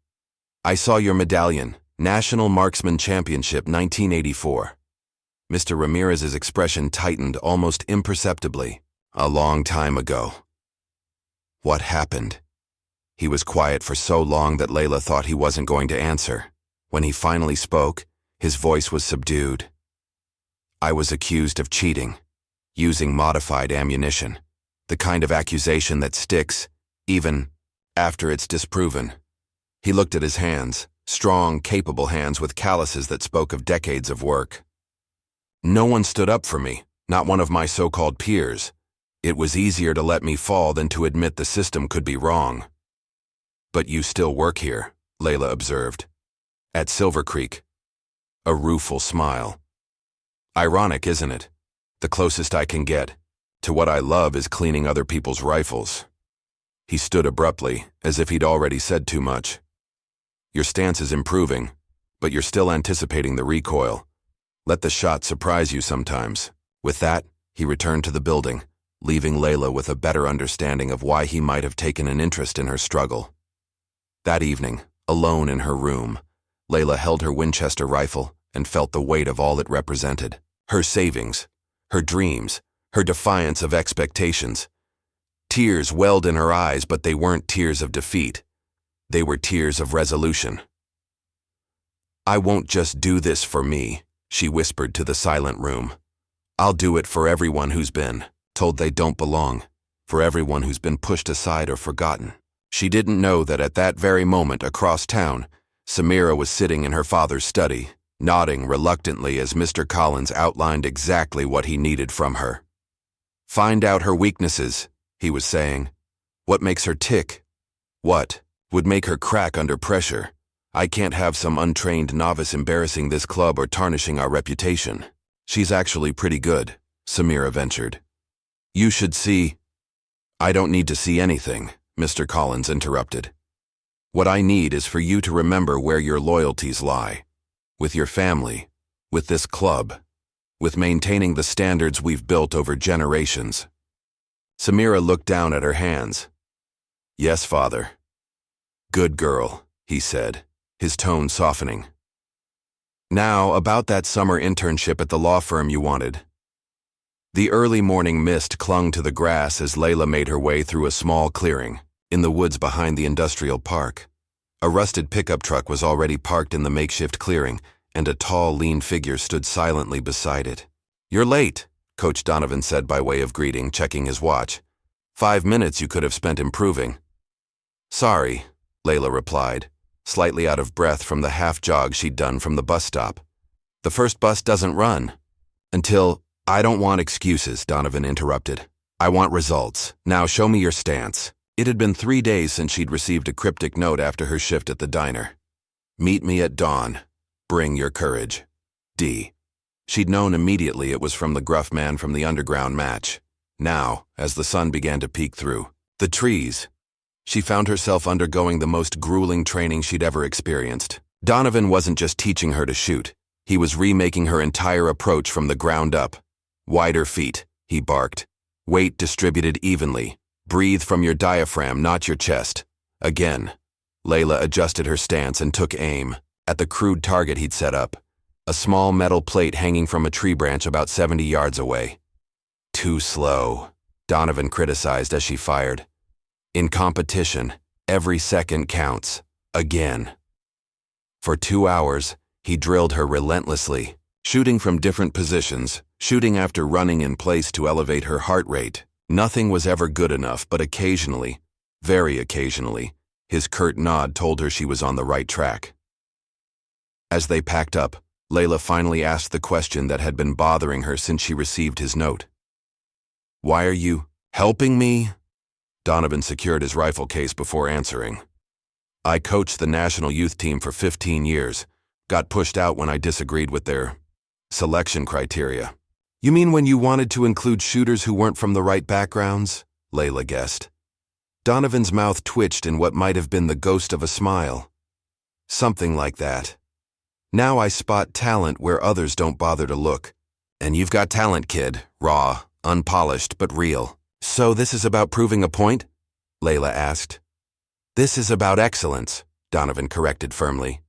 "I saw your medallion, National Marksman Championship 1984. Mr. Ramirez's expression tightened almost imperceptibly. "A long time ago." "What happened?" He was quiet for so long that Layla thought he wasn't going to answer. When he finally spoke, his voice was subdued. "I was accused of cheating, using modified ammunition, the kind of accusation that sticks, even after it's disproven." He looked at his hands, strong, capable hands with calluses that spoke of decades of work. "No one stood up for me, not one of my so-called peers. It was easier to let me fall than to admit the system could be wrong." "But you still work here," Layla observed. "At Silver Creek." A rueful smile. "Ironic, isn't it? The closest I can get to what I love is cleaning other people's rifles." He stood abruptly, as if he'd already said too much. "Your stance is improving, but you're still anticipating the recoil. Let the shot surprise you sometimes." With that, he returned to the building, leaving Layla with a better understanding of why he might have taken an interest in her struggle. That evening, alone in her room, Layla held her Winchester rifle and felt the weight of all it represented. Her savings, her dreams, her defiance of expectations. Tears welled in her eyes, but they weren't tears of defeat. They were tears of resolution. "I won't just do this for me," she whispered to the silent room. "I'll do it for everyone who's been told they don't belong, for everyone who's been pushed aside or forgotten." She didn't know that at that very moment across town, Samira was sitting in her father's study, nodding reluctantly as Mr. Collins outlined exactly what he needed from her. "Find out her weaknesses," he was saying. "What makes her tick? What would make her crack under pressure? I can't have some untrained novice embarrassing this club or tarnishing our reputation." "She's actually pretty good," Samira ventured. "You should see—" "I don't need to see anything," Mr. Collins interrupted. "What I need is for you to remember where your loyalties lie. With your family, with this club, with maintaining the standards we've built over generations." Samira looked down at her hands. "Yes, father." "Good girl," he said, his tone softening. "Now, about that summer internship at the law firm you wanted." The early morning mist clung to the grass as Layla made her way through a small clearing in the woods behind the industrial park. A rusted pickup truck was already parked in the makeshift clearing, and a tall, lean figure stood silently beside it. "You're late," Coach Donovan said by way of greeting, checking his watch. 5 minutes you could have spent improving." "Sorry," Layla replied, slightly out of breath from the half-jog she'd done from the bus stop. "The first bus doesn't run." "Until—" "I don't want excuses," Donovan interrupted. "I want results. Now show me your stance." It had been 3 days since she'd received a cryptic note after her shift at the diner. "Meet me at dawn. Bring your courage. D." She'd known immediately it was from the gruff man from the underground match. Now, as the sun began to peek through the trees, she found herself undergoing the most grueling training she'd ever experienced. Donovan wasn't just teaching her to shoot. He was remaking her entire approach from the ground up. "Wider feet," he barked. "Weight distributed evenly. Breathe from your diaphragm, not your chest." Again, Layla adjusted her stance and took aim at the crude target he'd set up, a small metal plate hanging from a tree branch about 70 yards away. "Too slow," Donovan criticized as she fired. "In competition, every second counts. Again." For 2 hours, he drilled her relentlessly, shooting from different positions, shooting after running in place to elevate her heart rate. Nothing was ever good enough, but occasionally, very occasionally, his curt nod told her she was on the right track. As they packed up, Layla finally asked the question that had been bothering her since she received his note. "Why are you helping me?" Donovan secured his rifle case before answering. "I coached the national youth team for 15 years, got pushed out when I disagreed with their selection criteria." "You mean when you wanted to include shooters who weren't from the right backgrounds?" Layla guessed. Donovan's mouth twitched in what might have been the ghost of a smile. "Something like that. Now I spot talent where others don't bother to look. And you've got talent, kid. Raw, unpolished, but real." "So this is about proving a point?" Layla asked. "This is about excellence," Donovan corrected firmly.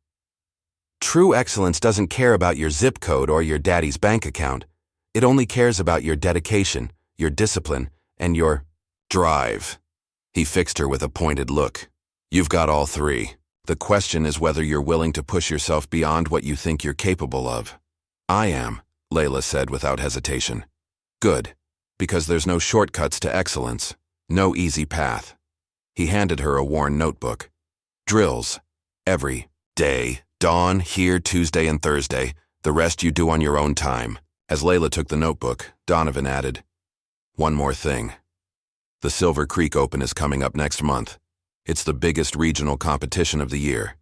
"True excellence doesn't care about your zip code or your daddy's bank account. It only cares about your dedication, your discipline, and your drive." He fixed her with a pointed look. "You've got all three. The question is whether you're willing to push yourself beyond what you think you're capable of." "I am," Layla said without hesitation. "Good, because there's no shortcuts to excellence, no easy path." He handed her a worn notebook. "Drills. Every day. Dawn, here, Tuesday and Thursday. The rest you do on your own time." As Layla took the notebook, Donovan added, "One more thing. The Silver Creek Open is coming up next month. It's the biggest regional competition of the year.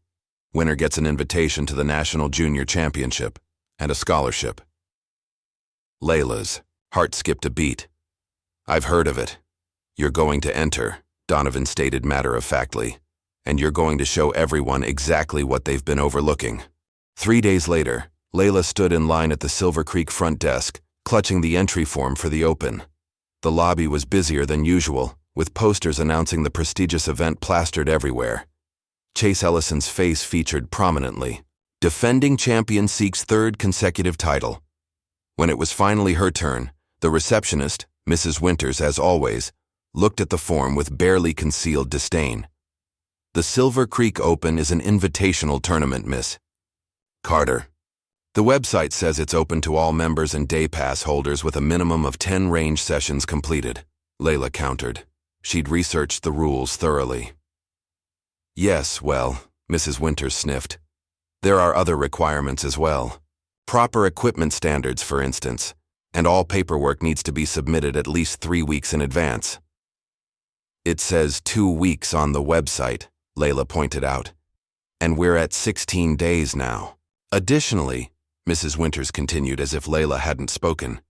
Winner gets an invitation to the National Junior Championship and a scholarship." Layla's heart skipped a beat. "I've heard of it. You're going to enter," Donovan stated matter-of-factly, "and you're going to show everyone exactly what they've been overlooking." 3 days later, Layla stood in line at the Silver Creek front desk, clutching the entry form for the Open. The lobby was busier than usual, with posters announcing the prestigious event plastered everywhere. Chase Ellison's face featured prominently, Defending champion seeks third consecutive title. When it was finally her turn, the receptionist, Mrs. Winters as always, looked at the form with barely concealed disdain. The Silver Creek Open is an invitational tournament, Miss Carter. The website says it's open to all members and day pass holders with a minimum of 10 range sessions completed, Layla countered. She'd researched the rules thoroughly. Yes, well, Mrs. Winters sniffed. There are other requirements as well. Proper equipment standards, for instance, and all paperwork needs to be submitted at least 3 weeks in advance. It says 2 weeks on the website, Layla pointed out. And we're at 16 days now. Additionally, Mrs. Winters continued as if Layla hadn't spoken,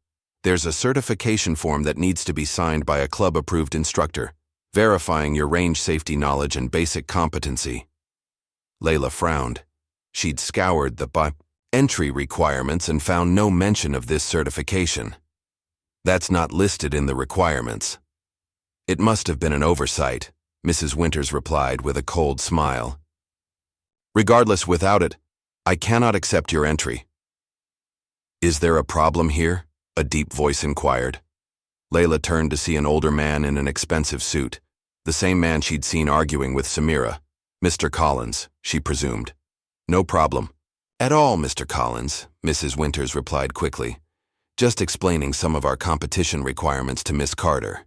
there's a certification form that needs to be signed by a club-approved instructor, verifying your range safety knowledge and basic competency. Layla frowned. She'd scoured the entry requirements and found no mention of this certification. That's not listed in the requirements. It must have been an oversight, Mrs. Winters replied with a cold smile. Regardless, without it, I cannot accept your entry. Is there a problem here? A deep voice inquired. Layla turned to see an older man in an expensive suit, the same man she'd seen arguing with Samira. Mr. Collins, she presumed. No problem. At all, Mr. Collins, Mrs. Winters replied quickly. Just explaining some of our competition requirements to Miss Carter.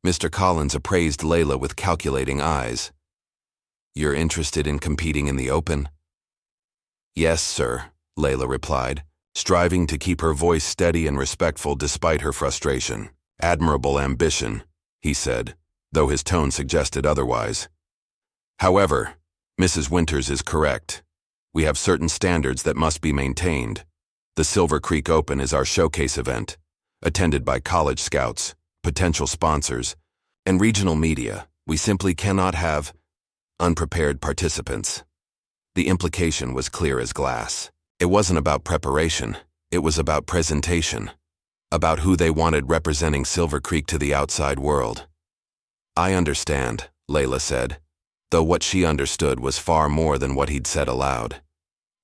Mr. Collins appraised Layla with calculating eyes. You're interested in competing in the Open? Yes, sir, Layla replied, striving to keep her voice steady and respectful despite her frustration. Admirable ambition, he said, though his tone suggested otherwise. However, Mrs. Winters is correct. We have certain standards that must be maintained. The Silver Creek Open is our showcase event, attended by college scouts, potential sponsors, and regional media. We simply cannot have unprepared participants. The implication was clear as glass. It wasn't about preparation, it was about presentation, about who they wanted representing Silver Creek to the outside world. I understand, Layla said, though what she understood was far more than what he'd said aloud.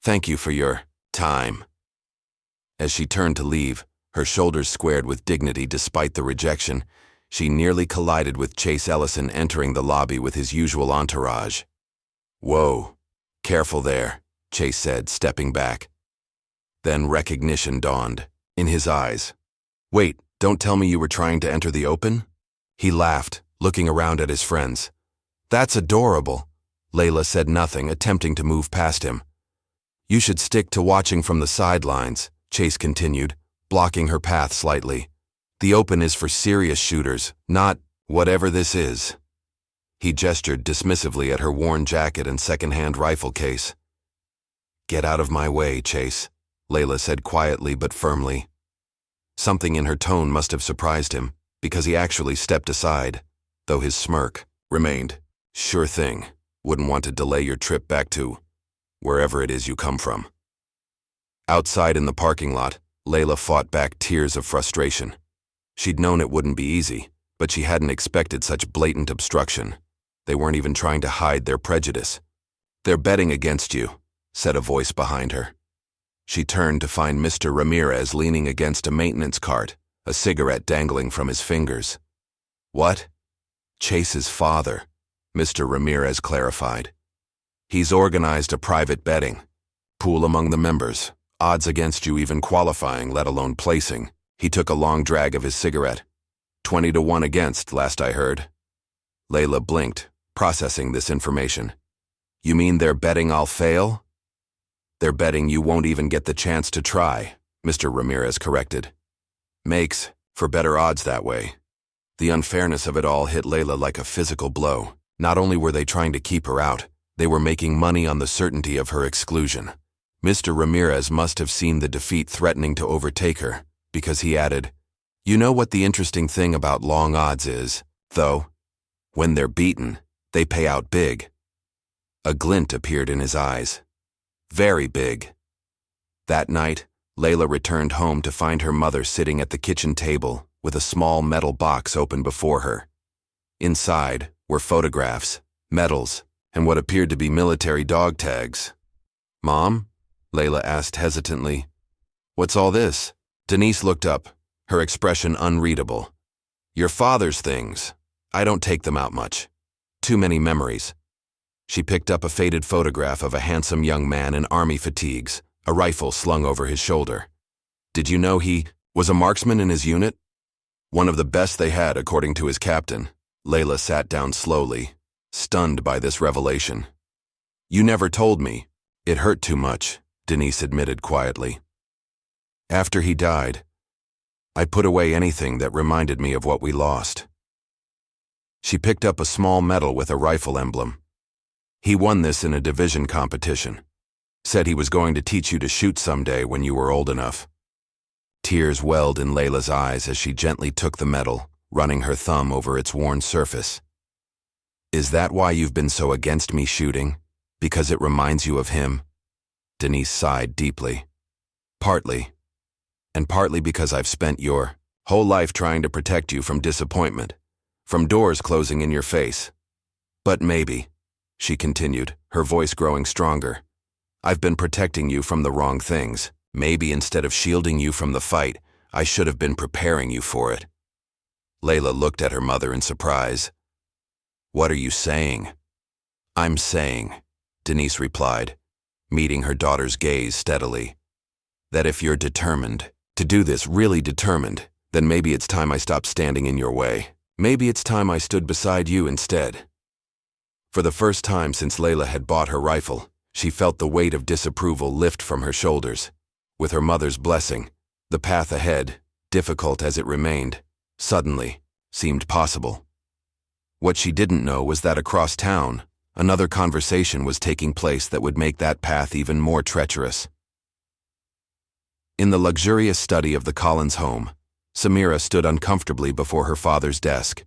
Thank you for your time. As she turned to leave, her shoulders squared with dignity despite the rejection, she nearly collided with Chase Ellison entering the lobby with his usual entourage. Whoa, careful there, Chase said, stepping back. Then recognition dawned in his eyes. Wait, don't tell me you were trying to enter the Open? He laughed, looking around at his friends. That's adorable. Layla said nothing, attempting to move past him. You should stick to watching from the sidelines, Chase continued, blocking her path slightly. The Open is for serious shooters, not whatever this is. He gestured dismissively at her worn jacket and second-hand rifle case. Get out of my way, Chase, Layla said quietly but firmly. Something in her tone must have surprised him, because he actually stepped aside, though his smirk remained. Sure thing, wouldn't want to delay your trip back to wherever it is you come from. Outside in the parking lot, Layla fought back tears of frustration. She'd known it wouldn't be easy, but she hadn't expected such blatant obstruction. They weren't even trying to hide their prejudice. They're betting against you, said a voice behind her. She turned to find Mr. Ramirez leaning against a maintenance cart, a cigarette dangling from his fingers. What? Chase's father, Mr. Ramirez clarified. He's organized a private betting pool among the members, odds against you even qualifying, let alone placing. He took a long drag of his cigarette. 20 to 1 against, last I heard. Layla blinked, processing this information. You mean they're betting I'll fail? They're betting you won't even get the chance to try, Mr. Ramirez corrected. Makes for better odds that way. The unfairness of it all hit Layla like a physical blow. Not only were they trying to keep her out, they were making money on the certainty of her exclusion. Mr. Ramirez must have seen the defeat threatening to overtake her, because he added, You know what the interesting thing about long odds is, though? When they're beaten, they pay out big. A glint appeared in his eyes. Very big. That night, Layla returned home to find her mother sitting at the kitchen table with a small metal box open before her. Inside were photographs, medals, and what appeared to be military dog tags. Mom? Layla asked hesitantly. What's all this? Denise looked up, her expression unreadable. Your father's things. I don't take them out much. Too many memories. She picked up a faded photograph of a handsome young man in army fatigues, a rifle slung over his shoulder. Did you know he was a marksman in his unit? One of the best they had, according to his captain. Layla sat down slowly, stunned by this revelation. You never told me. It hurt too much, Denise admitted quietly. After he died, I put away anything that reminded me of what we lost. She picked up a small medal with a rifle emblem. He won this in a division competition. Said he was going to teach you to shoot someday when you were old enough. Tears welled in Layla's eyes as she gently took the medal, running her thumb over its worn surface. Is that why you've been so against me shooting? Because it reminds you of him? Denise sighed deeply. Partly. And partly because I've spent your whole life trying to protect you from disappointment, from doors closing in your face. But maybe, she continued, her voice growing stronger, I've been protecting you from the wrong things. Maybe instead of shielding you from the fight, I should have been preparing you for it. Layla looked at her mother in surprise. What are you saying? I'm saying, Denise replied, meeting her daughter's gaze steadily, that if you're determined to do this, really determined, then maybe it's time I stopped standing in your way. Maybe it's time I stood beside you instead. For the first time since Layla had bought her rifle, she felt the weight of disapproval lift from her shoulders. With her mother's blessing, the path ahead, difficult as it remained, suddenly seemed possible. What she didn't know was that across town, another conversation was taking place that would make that path even more treacherous. In the luxurious study of the Collins home, Samira stood uncomfortably before her father's desk.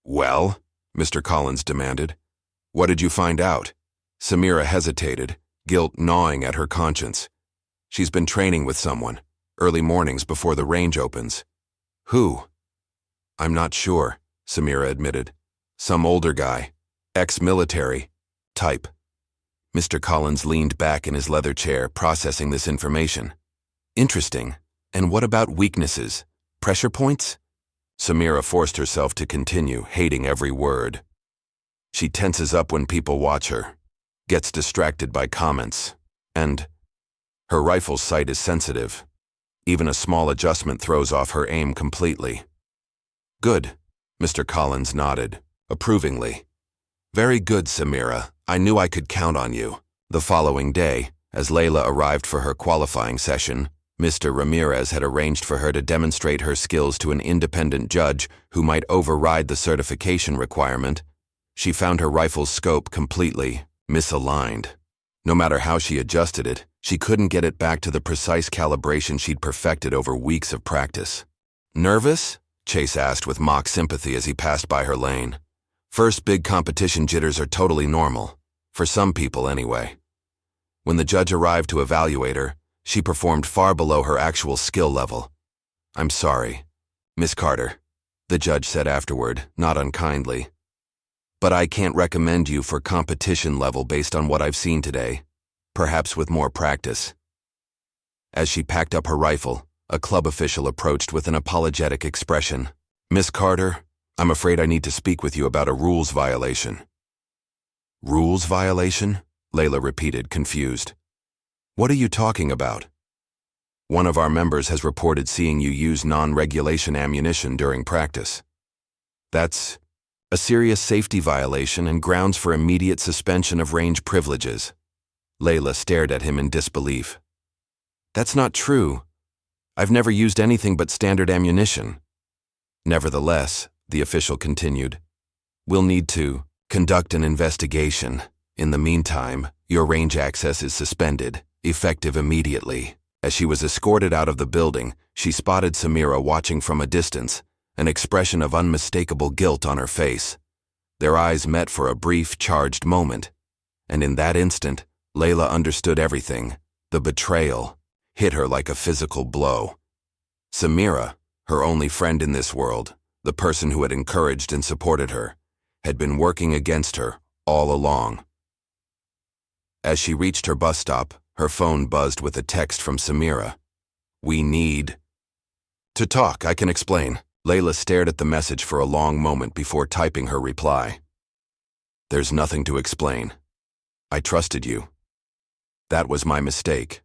Well, Mr. Collins demanded. What did you find out? Samira hesitated, guilt gnawing at her conscience. She's been training with someone, early mornings before the range opens. Who? I'm not sure, Samira admitted. Some older guy, ex-military, type. Mr. Collins leaned back in his leather chair, processing this information. Interesting. And what about weaknesses? Pressure points? Samira forced herself to continue, hating every word. She tenses up when people watch her, gets distracted by comments, and her rifle's sight is sensitive. Even a small adjustment throws off her aim completely. Good, Mr. Collins nodded, approvingly. Very good, Samira. I knew I could count on you. The following day, as Layla arrived for her qualifying session, Mr. Ramirez had arranged for her to demonstrate her skills to an independent judge who might override the certification requirement. She found her rifle's scope completely misaligned. No matter how she adjusted it, she couldn't get it back to the precise calibration she'd perfected over weeks of practice. Nervous? Chase asked with mock sympathy as he passed by her lane. First big competition jitters are totally normal. For some people, anyway. When the judge arrived to evaluate her, she performed far below her actual skill level. I'm sorry, Miss Carter, the judge said afterward, not unkindly. But I can't recommend you for competition level based on what I've seen today. Perhaps with more practice. As she packed up her rifle, a club official approached with an apologetic expression. Miss Carter, I'm afraid I need to speak with you about a rules violation. Rules violation? Layla repeated, confused. What are you talking about? One of our members has reported seeing you use non-regulation ammunition during practice. That's a serious safety violation and grounds for immediate suspension of range privileges. Layla stared at him in disbelief. That's not true. I've never used anything but standard ammunition. Nevertheless, the official continued, we'll need to conduct an investigation. In the meantime, your range access is suspended, effective immediately. As she was escorted out of the building, she spotted Samira watching from a distance, an expression of unmistakable guilt on her face. Their eyes met for a brief, charged moment, and in that instant, Layla understood everything. The betrayal hit her like a physical blow. Samira, her only friend in this world, the person who had encouraged and supported her, had been working against her all along. As she reached her bus stop, Her phone buzzed with a text from Samira. "We need to talk, I can explain." Layla stared at the message for a long moment before typing her reply. "There's nothing to explain. I trusted you. That was my mistake."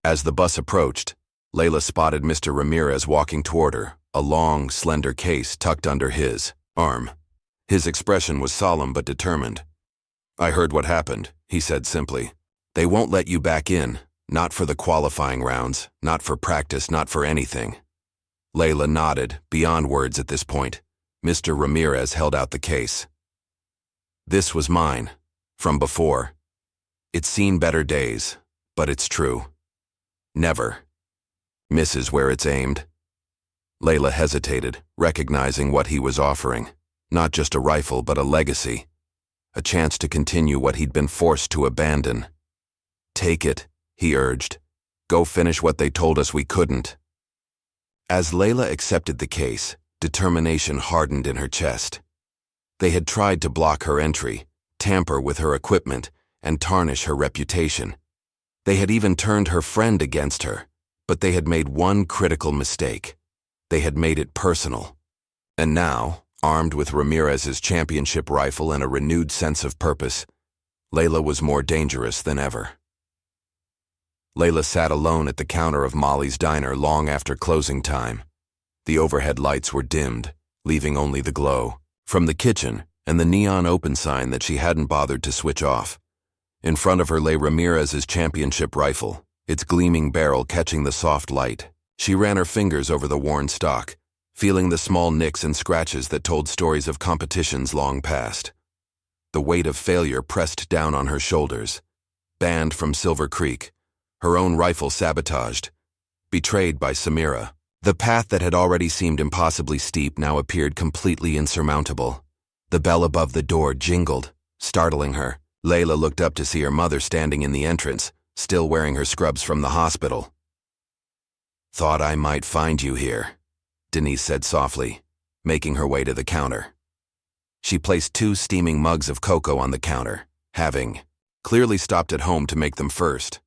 As the bus approached, Layla spotted Mr. Ramirez walking toward her, a long, slender case tucked under his arm. His expression was solemn but determined. "I heard what happened," he said simply. "They won't let you back in, not for the qualifying rounds, not for practice, not for anything." Layla nodded, beyond words at this point. Mr. Ramirez held out the case. "This was mine, from before. It's seen better days, but it's true. Never misses where it's aimed." Layla hesitated, recognizing what he was offering. Not just a rifle, but a legacy. A chance to continue what he'd been forced to abandon. "Take it," he urged. "Go finish what they told us we couldn't." As Layla accepted the case, determination hardened in her chest. They had tried to block her entry, tamper with her equipment, and tarnish her reputation. They had even turned her friend against her, but they had made one critical mistake. They had made it personal. And now, armed with Ramirez's championship rifle and a renewed sense of purpose, Layla was more dangerous than ever. Layla sat alone at the counter of Molly's diner long after closing time. The overhead lights were dimmed, leaving only the glow from the kitchen and the neon open sign that she hadn't bothered to switch off. In front of her lay Ramirez's championship rifle, its gleaming barrel catching the soft light. She ran her fingers over the worn stock, feeling the small nicks and scratches that told stories of competitions long past. The weight of failure pressed down on her shoulders. Banned from Silver Creek, her own rifle sabotaged, betrayed by Samira. The path that had already seemed impossibly steep now appeared completely insurmountable. The bell above the door jingled, startling her. Layla looked up to see her mother standing in the entrance, still wearing her scrubs from the hospital. "Thought I might find you here," Denise said softly, making her way to the counter. She placed 2 steaming mugs of cocoa on the counter, having clearly stopped at home to make them first.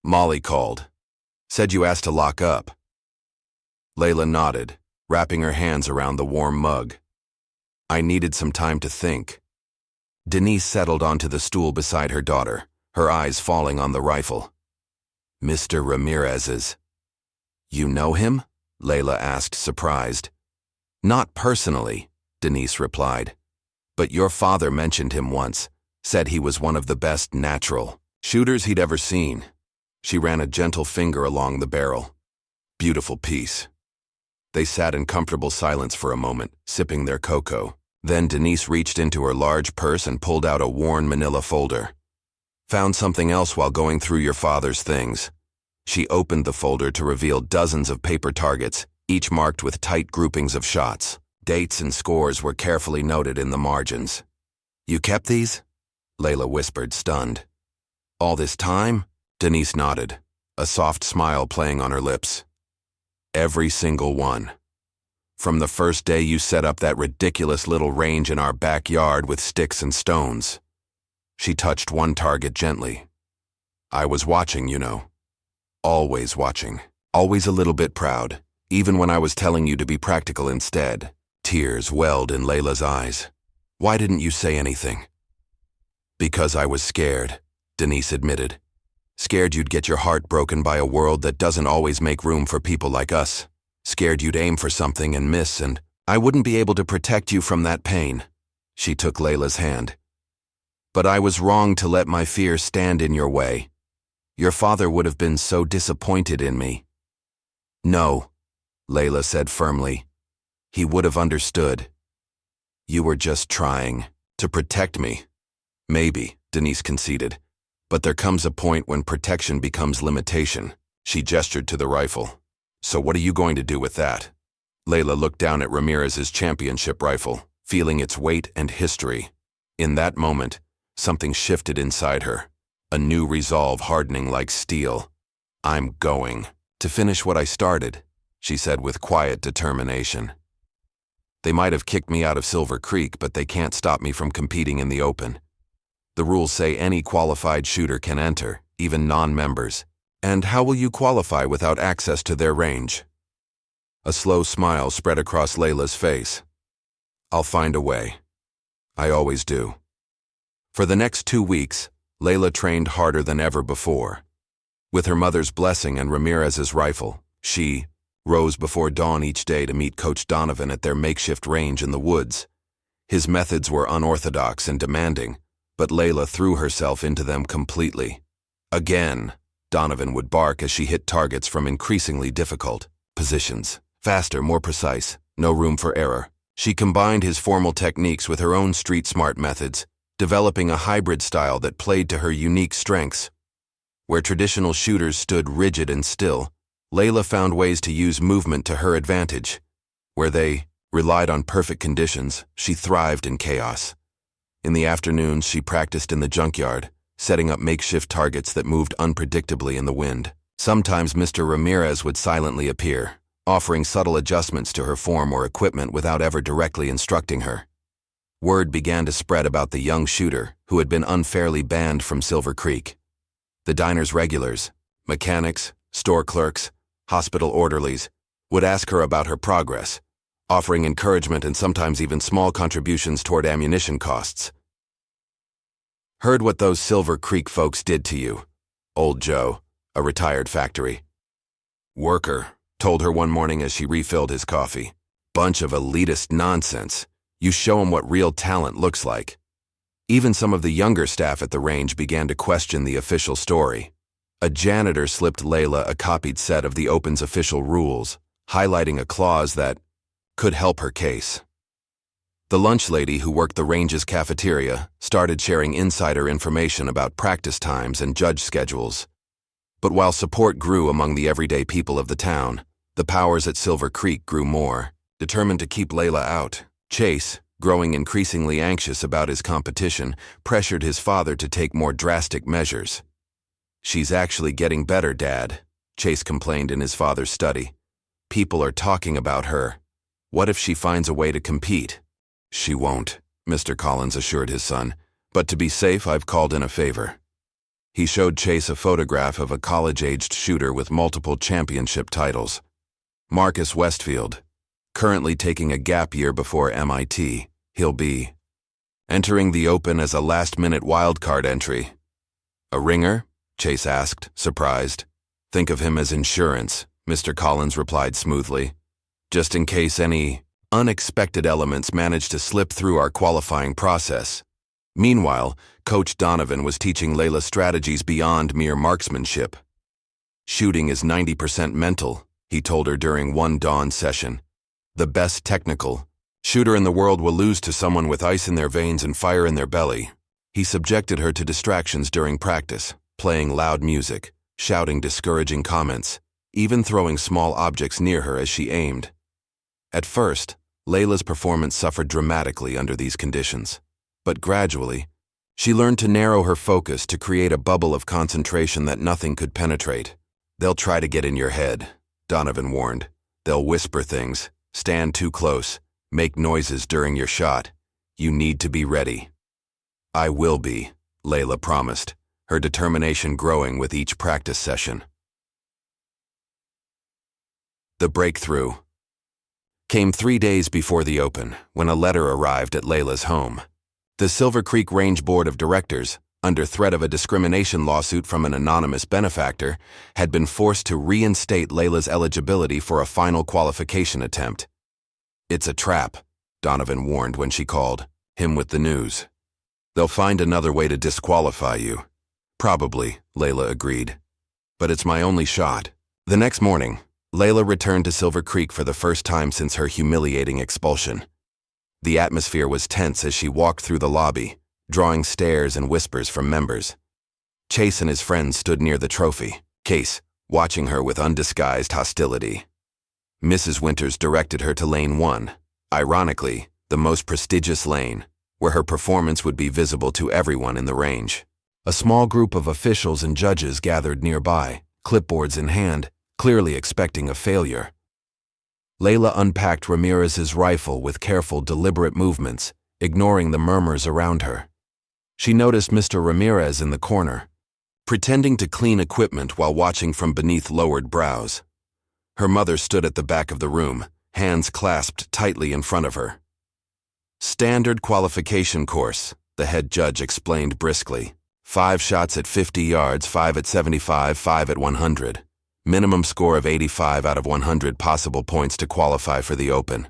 "Molly called. Said you asked to lock up." Layla nodded, wrapping her hands around the warm mug. "I needed some time to think." Denise settled onto the stool beside her daughter, her eyes falling on the rifle. "Mr. Ramirez's." "You know him?" Layla asked, surprised. "Not personally," Denise replied. "But your father mentioned him once, said he was one of the best natural shooters he'd ever seen." She ran a gentle finger along the barrel. "Beautiful piece." They sat in comfortable silence for a moment, sipping their cocoa. Then Denise reached into her large purse and pulled out a worn manila folder. "Found something else while going through your father's things." She opened the folder to reveal dozens of paper targets, each marked with tight groupings of shots. Dates and scores were carefully noted in the margins. "You kept these?" Layla whispered, stunned. "All this time?" Denise nodded, a soft smile playing on her lips. "Every single one. From the first day you set up that ridiculous little range in our backyard with sticks and stones." She touched one target gently. "I was watching, you know. Always watching. Always a little bit proud, even when I was telling you to be practical instead." Tears welled in Layla's eyes. "Why didn't you say anything?" "Because I was scared," Denise admitted. "Scared you'd get your heart broken by a world that doesn't always make room for people like us. Scared you'd aim for something and miss, and I wouldn't be able to protect you from that pain." She took Layla's hand. "But I was wrong to let my fear stand in your way. Your father would have been so disappointed in me." "No," Layla said firmly. "He would have understood. You were just trying to protect me." "Maybe," Denise conceded. "But there comes a point when protection becomes limitation." She gestured to the rifle. "So what are you going to do with that?" Layla looked down at Ramirez's championship rifle, feeling its weight and history. In that moment, something shifted inside her, a new resolve hardening like steel. "I'm going to finish what I started," she said with quiet determination. "They might have kicked me out of Silver Creek, but they can't stop me from competing in the open. The rules say any qualified shooter can enter, even non-members. And how will you qualify without access to their range? A slow smile spread across Layla's face. I'll find a way. I always do. For the next 2 weeks, Layla trained harder than ever before. With her mother's blessing and Ramirez's rifle, she rose before dawn each day to meet Coach Donovan at their makeshift range in the woods. His methods were unorthodox and demanding, but Layla threw herself into them completely. Again, Donovan would bark as she hit targets from increasingly difficult positions. Faster, more precise, no room for error. She combined his formal techniques with her own street-smart methods, developing a hybrid style that played to her unique strengths. Where traditional shooters stood rigid and still, Layla found ways to use movement to her advantage. Where they relied on perfect conditions, she thrived in chaos. In the afternoons, she practiced in the junkyard, setting up makeshift targets that moved unpredictably in the wind. Sometimes Mr. Ramirez would silently appear, offering subtle adjustments to her form or equipment without ever directly instructing her. Word began to spread about the young shooter who had been unfairly banned from Silver Creek. The diner's regulars, mechanics, store clerks, hospital orderlies, would ask her about her progress, offering encouragement and sometimes even small contributions toward ammunition costs. Heard what those Silver Creek folks did to you, Old Joe, a retired factory worker, told her one morning as she refilled his coffee. Bunch of elitist nonsense. You show 'em what real talent looks like. Even some of the younger staff at the range began to question the official story. A janitor slipped Layla a copied set of the Open's official rules, highlighting a clause that could help her case. The lunch lady who worked the range's cafeteria started sharing insider information about practice times and judge schedules. But while support grew among the everyday people of the town, the powers at Silver Creek grew more, determined to keep Layla out. Chase, growing increasingly anxious about his competition, pressured his father to take more drastic measures. She's actually getting better, Dad, Chase complained in his father's study. People are talking about her. What if she finds a way to compete? She won't, Mr. Collins assured his son, but to be safe, I've called in a favor. He showed Chase a photograph of a college-aged shooter with multiple championship titles. Marcus Westfield, currently taking a gap year before MIT. He'll be entering the Open as a last-minute wildcard entry. A ringer? Chase asked, surprised. Think of him as insurance, Mr. Collins replied smoothly. Just in case any unexpected elements manage to slip through our qualifying process. Meanwhile, Coach Donovan was teaching Layla strategies beyond mere marksmanship. Shooting is 90% mental, he told her during one dawn session. The best technical shooter in the world will lose to someone with ice in their veins and fire in their belly. He subjected her to distractions during practice, playing loud music, shouting discouraging comments, even throwing small objects near her as she aimed. At first, Layla's performance suffered dramatically under these conditions, but gradually, she learned to narrow her focus to create a bubble of concentration that nothing could penetrate. They'll try to get in your head, Donovan warned. They'll whisper things, stand too close, make noises during your shot. You need to be ready. I will be, Layla promised, her determination growing with each practice session. The breakthrough came 3 days before the Open, when a letter arrived at Layla's home. The Silver Creek Range Board of Directors, under threat of a discrimination lawsuit from an anonymous benefactor, had been forced to reinstate Layla's eligibility for a final qualification attempt. It's a trap, Donovan warned when she called him with the news. They'll find another way to disqualify you. Probably, Layla agreed. But it's my only shot. The next morning, Layla returned to Silver Creek for the first time since her humiliating expulsion. The atmosphere was tense as she walked through the lobby, drawing stares and whispers from members. Chase and his friends stood near the trophy case, watching her with undisguised hostility. Mrs. Winters directed her to Lane 1, ironically, the most prestigious lane, where her performance would be visible to everyone in the range. A small group of officials and judges gathered nearby, clipboards in hand, clearly expecting a failure. Layla unpacked Ramirez's rifle with careful, deliberate movements, ignoring the murmurs around her. She noticed Mr. Ramirez in the corner, pretending to clean equipment while watching from beneath lowered brows. Her mother stood at the back of the room, hands clasped tightly in front of her. "Standard qualification course," the head judge explained briskly. 5 shots at 50 yards, 5 at 75, 5 at 100. Minimum score of 85 out of 100 possible points to qualify for the Open.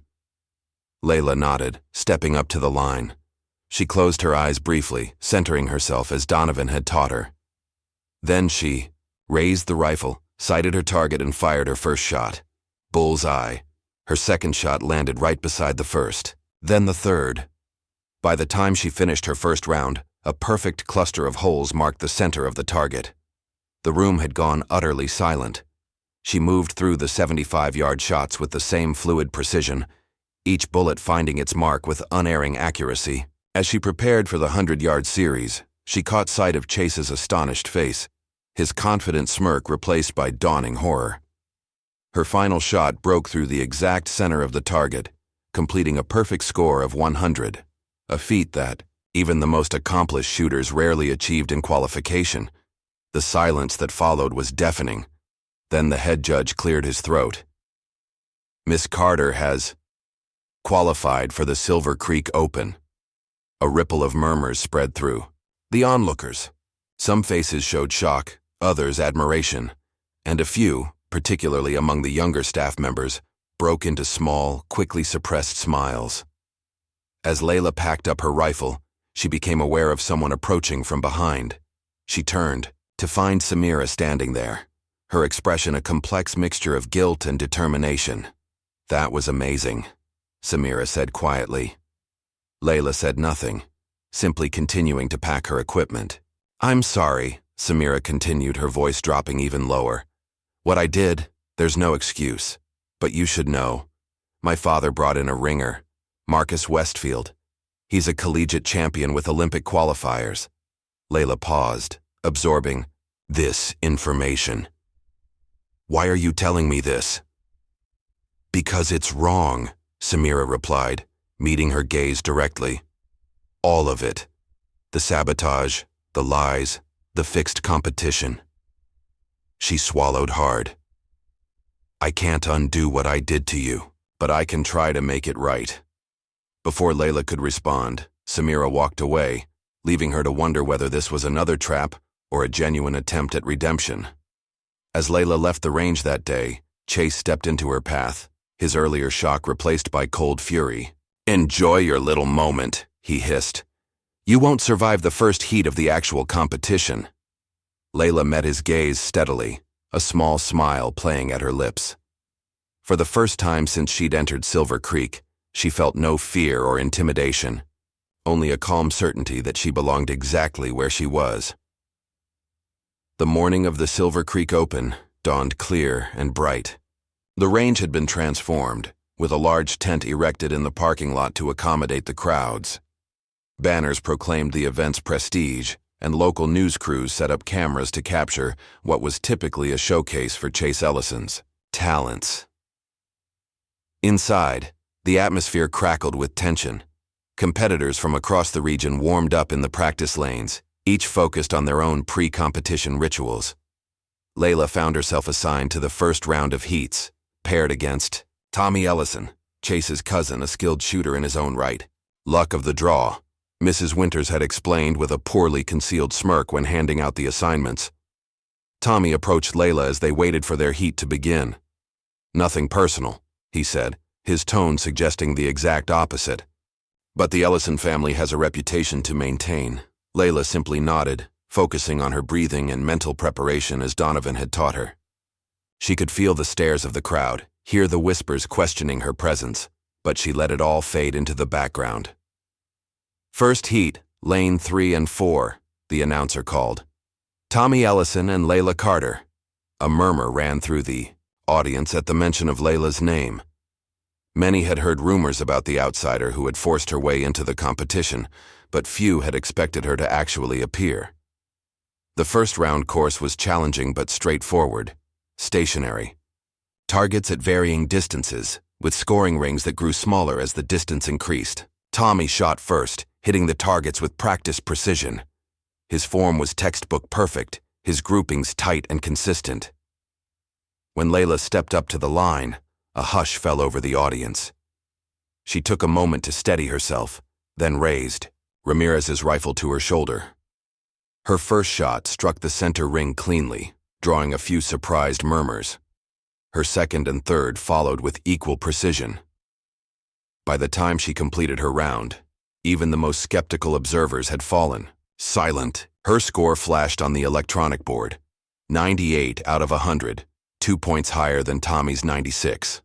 Layla nodded, stepping up to the line. She closed her eyes briefly, centering herself as Donovan had taught her. Then she raised the rifle, sighted her target, and fired her first shot. Bullseye. Her second shot landed right beside the first, then the third. By the time she finished her first round, a perfect cluster of holes marked the center of the target. The room had gone utterly silent. She moved through the 75-yard shots with the same fluid precision, each bullet finding its mark with unerring accuracy. As she prepared for the 100-yard series, she caught sight of Chase's astonished face, his confident smirk replaced by dawning horror. Her final shot broke through the exact center of the target, completing a perfect score of 100, a feat that even the most accomplished shooters rarely achieved in qualification. The silence that followed was deafening. Then the head judge cleared his throat. "Miss Carter has qualified for the Silver Creek Open." A ripple of murmurs spread through the onlookers. Some faces showed shock, others admiration, and a few, particularly among the younger staff members, broke into small, quickly suppressed smiles. As Layla packed up her rifle, she became aware of someone approaching from behind. She turned to find Samira standing there, her expression a complex mixture of guilt and determination. "That was amazing," Samira said quietly. Layla said nothing, simply continuing to pack her equipment. "I'm sorry," Samira continued, her voice dropping even lower. "What I did, there's no excuse. But you should know. My father brought in a ringer, Marcus Westfield. He's a collegiate champion with Olympic qualifiers." Layla paused, absorbing this information. "Why are you telling me this?" "Because it's wrong," Samira replied, meeting her gaze directly. "All of it. The sabotage, the lies, the fixed competition." She swallowed hard. "I can't undo what I did to you, but I can try to make it right." Before Layla could respond, Samira walked away, leaving her to wonder whether this was another trap or a genuine attempt at redemption. As Layla left the range that day, Chase stepped into her path, his earlier shock replaced by cold fury. "Enjoy your little moment," he hissed. "You won't survive the first heat of the actual competition." Layla met his gaze steadily, a small smile playing at her lips. For the first time since she'd entered Silver Creek, she felt no fear or intimidation, only a calm certainty that she belonged exactly where she was. The morning of the Silver Creek Open dawned clear and bright. The range had been transformed, with a large tent erected in the parking lot to accommodate the crowds. Banners proclaimed the event's prestige, and local news crews set up cameras to capture what was typically a showcase for Chase Ellison's talents. Inside, the atmosphere crackled with tension. Competitors from across the region warmed up in the practice lanes, each focused on their own pre-competition rituals. Layla found herself assigned to the first round of heats, paired against Tommy Ellison, Chase's cousin, a skilled shooter in his own right. "Luck of the draw," Mrs. Winters had explained with a poorly concealed smirk when handing out the assignments. Tommy approached Layla as they waited for their heat to begin. "Nothing personal," he said, his tone suggesting the exact opposite. "But the Ellison family has a reputation to maintain." Layla simply nodded, focusing on her breathing and mental preparation as Donovan had taught her. She could feel the stares of the crowd, hear the whispers questioning her presence, but she let it all fade into the background. "First heat, lane 3 and 4, the announcer called. "Tommy Ellison and Layla Carter." A murmur ran through the audience at the mention of Layla's name. Many had heard rumors about the outsider who had forced her way into the competition, but few had expected her to actually appear. The first round course was challenging but straightforward, stationary. Targets at varying distances, with scoring rings that grew smaller as the distance increased. Tommy shot first, hitting the targets with practiced precision. His form was textbook perfect, his groupings tight and consistent. When Layla stepped up to the line, a hush fell over the audience. She took a moment to steady herself, then raised Ramirez's rifle to her shoulder. Her first shot struck the center ring cleanly, drawing a few surprised murmurs. Her second and third followed with equal precision. By the time she completed her round, even the most skeptical observers had fallen silent. Her score flashed on the electronic board, 98 out of 100, 2 points higher than Tommy's 96.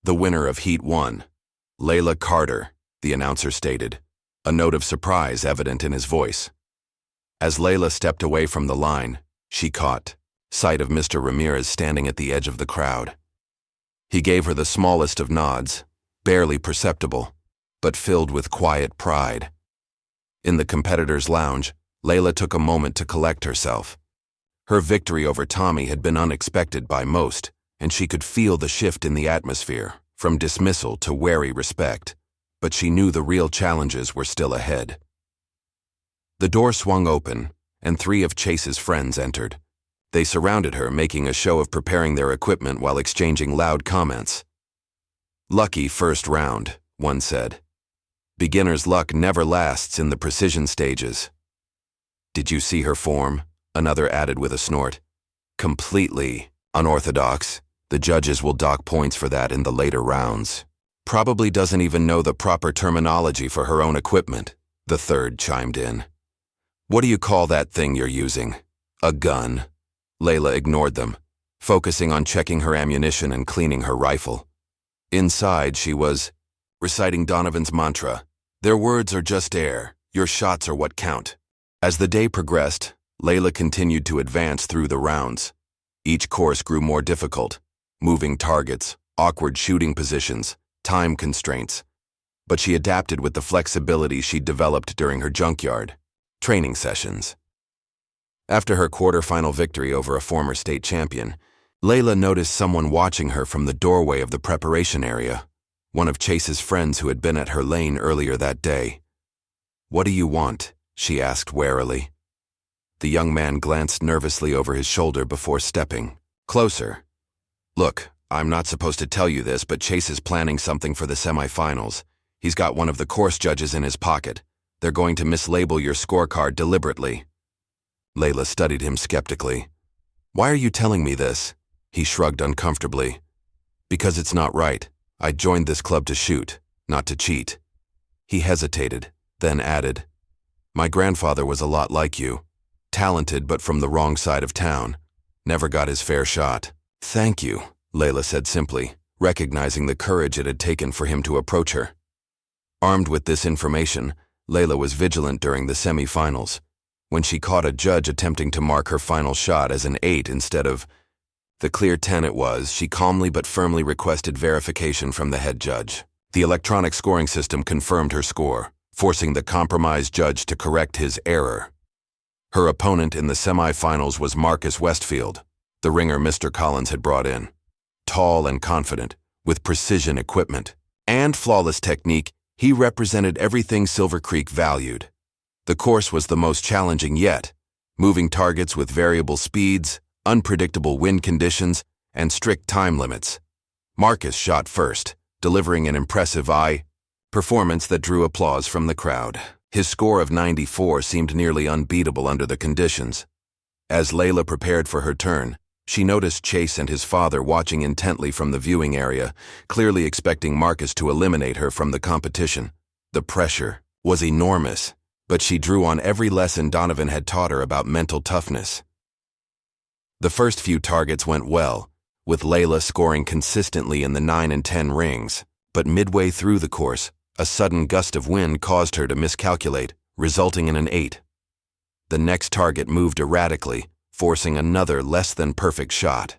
The winner of Heat 1, Layla Carter, the announcer stated, a note of surprise evident in his voice. As Layla stepped away from the line, she caught sight of Mr. Ramirez standing at the edge of the crowd. He gave her the smallest of nods, barely perceptible, but filled with quiet pride. In the competitors' lounge, Layla took a moment to collect herself. Her victory over Tommy had been unexpected by most, and she could feel the shift in the atmosphere, from dismissal to wary respect, but she knew the real challenges were still ahead. The door swung open, and 3 of Chase's friends entered. They surrounded her, making a show of preparing their equipment while exchanging loud comments. "Lucky first round," one said. "Beginner's luck never lasts in the precision stages." "Did you see her form?" another added with a snort. "Completely unorthodox. The judges will dock points for that in the later rounds." "Probably doesn't even know the proper terminology for her own equipment," the third chimed in. "What do you call that thing you're using? A gun?" Layla ignored them, focusing on checking her ammunition and cleaning her rifle. Inside, she was reciting Donovan's mantra, "Their words are just air, your shots are what count." As the day progressed, Layla continued to advance through the rounds. Each course grew more difficult, moving targets, awkward shooting positions, time constraints. But she adapted with the flexibility she'd developed during her junkyard training sessions. After her quarterfinal victory over a former state champion, Layla noticed someone watching her from the doorway of the preparation area, one of Chase's friends who had been at her lane earlier that day. "What do you want?" she asked warily. The young man glanced nervously over his shoulder before stepping closer. "Look, I'm not supposed to tell you this, but Chase is planning something for the semifinals. He's got one of the course judges in his pocket. They're going to mislabel your scorecard deliberately." Layla studied him skeptically. "Why are you telling me this?" He shrugged uncomfortably. "Because it's not right. I joined this club to shoot, not to cheat." He hesitated, then added, "My grandfather was a lot like you. Talented but from the wrong side of town. Never got his fair shot." "Thank you," Layla said simply, recognizing the courage it had taken for him to approach her. Armed with this information, Layla was vigilant during the semi-finals. When she caught a judge attempting to mark her final shot as an 8 instead of the clear 10 it was, she calmly but firmly requested verification from the head judge. The electronic scoring system confirmed her score, forcing the compromised judge to correct his error. Her opponent in the semi-finals was Marcus Westfield, the ringer Mr. Collins had brought in. Tall and confident, with precision equipment and flawless technique, he represented everything Silver Creek valued. The course was the most challenging yet, moving targets with variable speeds, unpredictable wind conditions, and strict time limits. Marcus shot first, delivering an impressive performance that drew applause from the crowd. His score of 94 seemed nearly unbeatable under the conditions. As Layla prepared for her turn, she noticed Chase and his father watching intently from the viewing area, clearly expecting Marcus to eliminate her from the competition. The pressure was enormous, but she drew on every lesson Donovan had taught her about mental toughness. The first few targets went well, with Layla scoring consistently in the 9 and 10 rings, but midway through the course, a sudden gust of wind caused her to miscalculate, resulting in an 8. The next target moved erratically, forcing another less-than-perfect shot.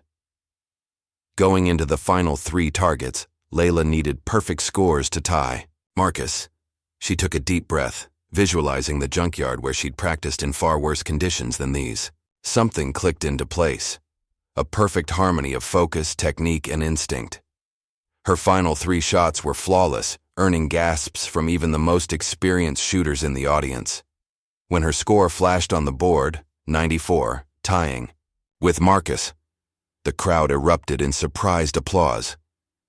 Going into the final 3 targets, Layla needed perfect scores to tie Marcus. She took a deep breath, visualizing the junkyard where she'd practiced in far worse conditions than these. Something clicked into place. A perfect harmony of focus, technique, and instinct. Her final 3 shots were flawless, earning gasps from even the most experienced shooters in the audience. When her score flashed on the board, 94, tying, with Marcus, the crowd erupted in surprised applause.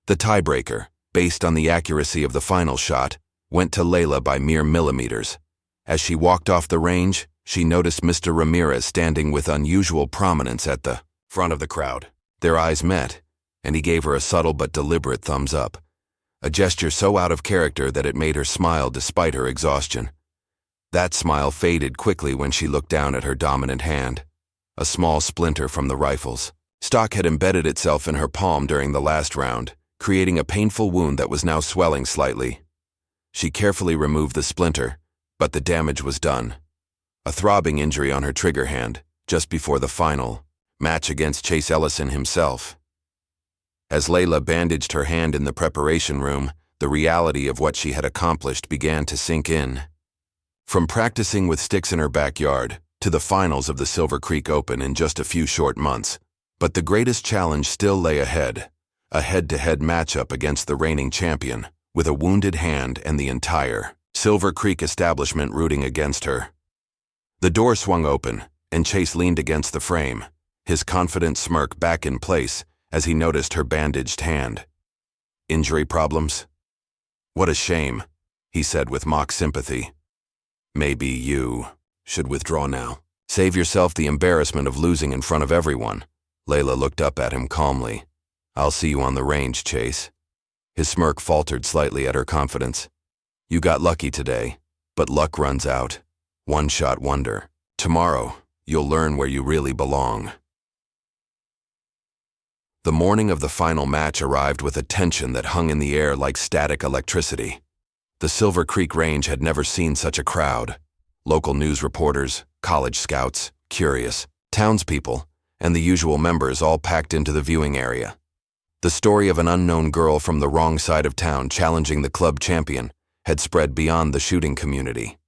The tiebreaker, based on the accuracy of the final shot, went to Layla by mere millimeters. As she walked off the range, she noticed Mr. Ramirez standing with unusual prominence at the front of the crowd. Their eyes met, and he gave her a subtle but deliberate thumbs up, a gesture so out of character that it made her smile despite her exhaustion. That smile faded quickly when she looked down at her dominant hand, a small splinter from the rifles. Stock had embedded itself in her palm during the last round, creating a painful wound that was now swelling slightly. She carefully removed the splinter, but the damage was done. A throbbing injury on her trigger hand, just before the final match against Chase Ellison himself. As Layla bandaged her hand in the preparation room, the reality of what she had accomplished began to sink in. From practicing with sticks in her backyard, to the finals of the Silver Creek Open in just a few short months. But the greatest challenge still lay ahead, a head-to-head matchup against the reigning champion, with a wounded hand and the entire Silver Creek establishment rooting against her. The door swung open, and Chase leaned against the frame, his confident smirk back in place as he noticed her bandaged hand. Injury problems? What a shame, he said with mock sympathy. Maybe you should withdraw now. Save yourself the embarrassment of losing in front of everyone. Layla looked up at him calmly. I'll see you on the range, Chase. His smirk faltered slightly at her confidence. You got lucky today, but luck runs out. One-shot wonder. Tomorrow, you'll learn where you really belong. The morning of the final match arrived with a tension that hung in the air like static electricity. The Silver Creek Range had never seen such a crowd. Local news reporters, college scouts, curious, townspeople, and the usual members all packed into the viewing area. The story of an unknown girl from the wrong side of town challenging the club champion had spread beyond the shooting community.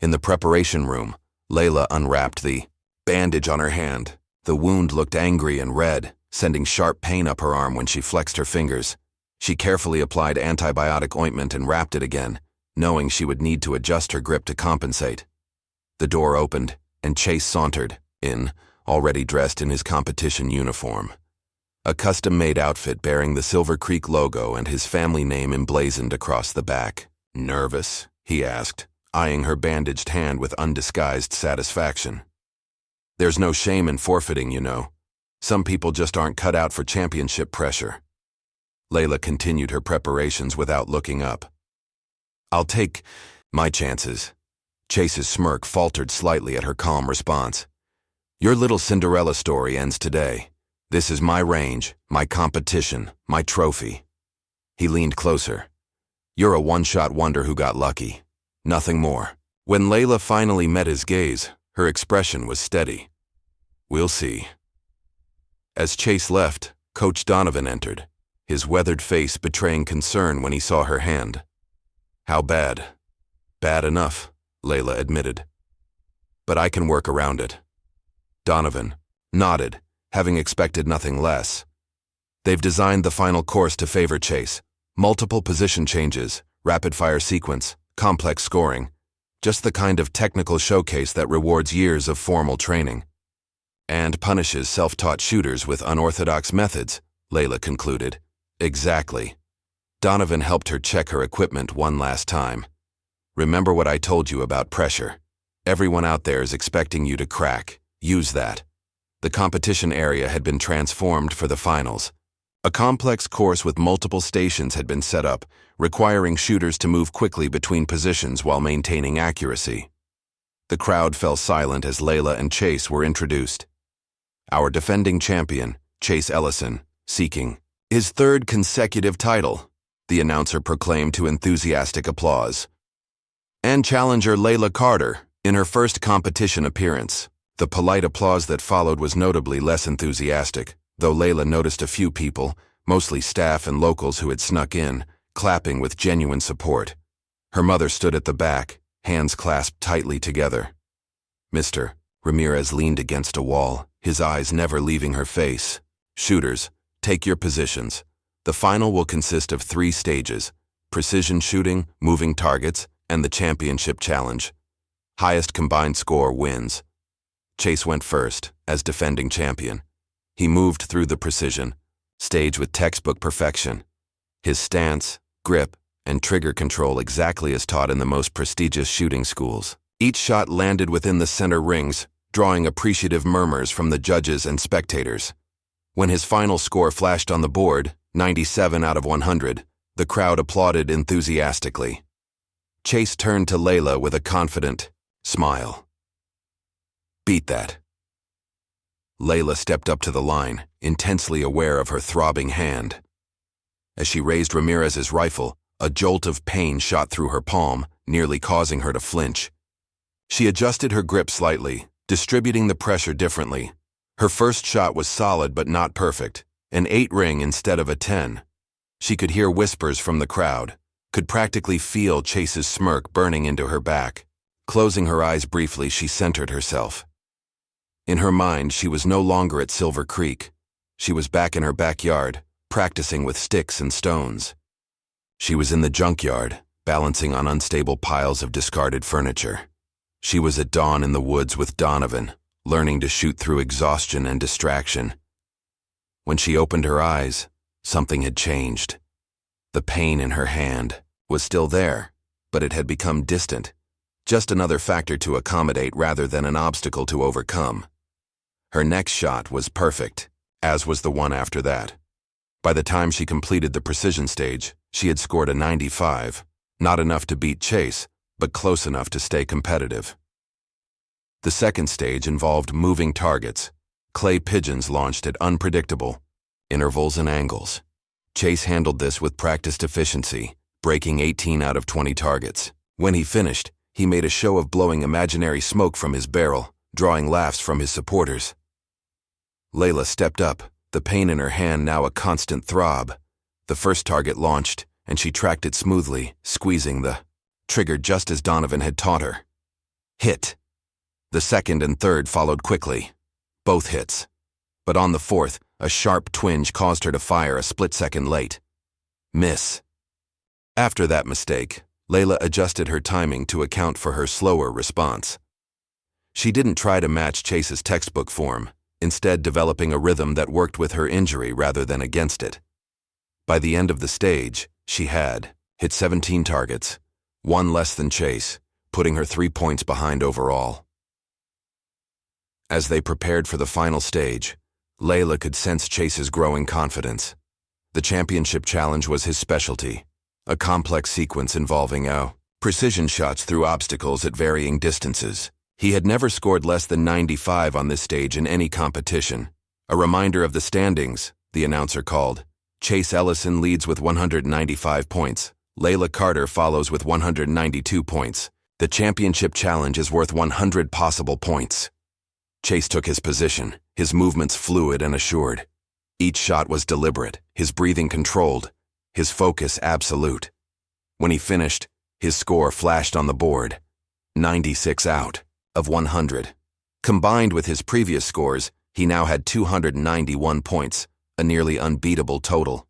In the preparation room, Layla unwrapped the bandage on her hand. The wound looked angry and red, sending sharp pain up her arm when she flexed her fingers. She carefully applied antibiotic ointment and wrapped it again, knowing she would need to adjust her grip to compensate. The door opened, and Chase sauntered in, already dressed in his competition uniform. A custom-made outfit bearing the Silver Creek logo and his family name emblazoned across the back. Nervous? He asked, eyeing her bandaged hand with undisguised satisfaction. There's no shame in forfeiting, you know. Some people just aren't cut out for championship pressure. Layla continued her preparations without looking up. I'll take my chances. Chase's smirk faltered slightly at her calm response. Your little Cinderella story ends today. This is my range, my competition, my trophy. He leaned closer. You're a one-shot wonder who got lucky. Nothing more. When Layla finally met his gaze, her expression was steady. We'll see. As Chase left, Coach Donovan entered, his weathered face betraying concern when he saw her hand. How bad? Bad enough, Layla admitted. But I can work around it. Donovan nodded, having expected nothing less. They've designed the final course to favor Chase. Multiple position changes, rapid-fire sequence, complex scoring. Just the kind of technical showcase that rewards years of formal training. And punishes self-taught shooters with unorthodox methods, Layla concluded. Exactly. Donovan helped her check her equipment one last time. Remember what I told you about pressure. Everyone out there is expecting you to crack. Use that. The competition area had been transformed for the finals. A complex course with multiple stations had been set up, requiring shooters to move quickly between positions while maintaining accuracy. The crowd fell silent as Layla and Chase were introduced. Our defending champion, Chase Ellison, seeking his third consecutive title, the announcer proclaimed to enthusiastic applause. And challenger Layla Carter, in her first competition appearance. The polite applause that followed was notably less enthusiastic, though Layla noticed a few people, mostly staff and locals who had snuck in, clapping with genuine support. Her mother stood at the back, hands clasped tightly together. Mr. Ramirez leaned against a wall, his eyes never leaving her face. Shooters, take your positions. The final will consist of 3 stages. precision shooting, moving targets, and the championship challenge. Highest combined score wins. Chase went first, as defending champion. He moved through the precision stage with textbook perfection. His stance, grip, and trigger control exactly as taught in the most prestigious shooting schools. Each shot landed within the center rings, drawing appreciative murmurs from the judges and spectators. When his final score flashed on the board, 97 out of 100, the crowd applauded enthusiastically. Chase turned to Layla with a confident smile. "Beat that." Layla stepped up to the line, intensely aware of her throbbing hand. As she raised Ramirez's rifle, a jolt of pain shot through her palm, nearly causing her to flinch. She adjusted her grip slightly, distributing the pressure differently. Her first shot was solid but not perfect, an 8 ring instead of a 10. She could hear whispers from the crowd, could practically feel Chase's smirk burning into her back. Closing her eyes briefly, she centered herself. In her mind, she was no longer at Silver Creek. She was back in her backyard, practicing with sticks and stones. She was in the junkyard, balancing on unstable piles of discarded furniture. She was at dawn in the woods with Donovan, learning to shoot through exhaustion and distraction. When she opened her eyes, something had changed. The pain in her hand was still there, but it had become distant, just another factor to accommodate rather than an obstacle to overcome. Her next shot was perfect, as was the one after that. By the time she completed the precision stage, she had scored a 95, not enough to beat Chase, but close enough to stay competitive. The second stage involved moving targets, clay pigeons launched at unpredictable intervals and angles. Chase handled this with practiced efficiency, breaking 18 out of 20 targets. When he finished, he made a show of blowing imaginary smoke from his barrel, drawing laughs from his supporters. Layla stepped up, the pain in her hand now a constant throb. The first target launched, and she tracked it smoothly, squeezing the trigger just as Donovan had taught her. Hit. The second and third followed quickly. Both hits. But on the fourth, a sharp twinge caused her to fire a split second late. Miss. After that mistake, Layla adjusted her timing to account for her slower response. She didn't try to match Chase's textbook form, instead developing a rhythm that worked with her injury rather than against it. By the end of the stage, she had hit 17 targets, one less than Chase, putting her 3 points behind overall. As they prepared for the final stage, Layla could sense Chase's growing confidence. The championship challenge was his specialty, a complex sequence involving precision shots through obstacles at varying distances. He had never scored less than 95 on this stage in any competition. A reminder of the standings, the announcer called. Chase Ellison leads with 195 points. Layla Carter follows with 192 points. The championship challenge is worth 100 possible points. Chase took his position, his movements fluid and assured. Each shot was deliberate, his breathing controlled, his focus absolute. When he finished, his score flashed on the board. 96 out of 100. Combined with his previous scores, he now had 291 points, a nearly unbeatable total.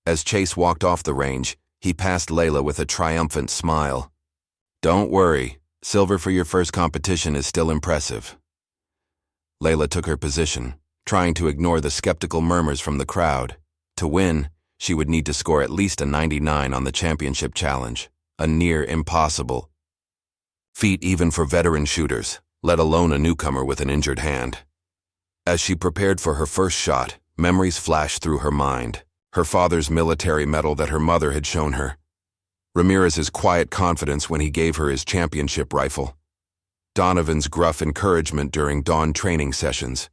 As Chase walked off the range, he passed Layla with a triumphant smile. "Don't worry, silver for your first competition is still impressive." Layla took her position, trying to ignore the skeptical murmurs from the crowd. To win, she would need to score at least a 99 on the championship challenge, a near impossible feat even for veteran shooters, let alone a newcomer with an injured hand. As she prepared for her first shot, memories flashed through her mind. Her father's military medal that her mother had shown her. Ramirez's quiet confidence when he gave her his championship rifle. Donovan's gruff encouragement during dawn training sessions.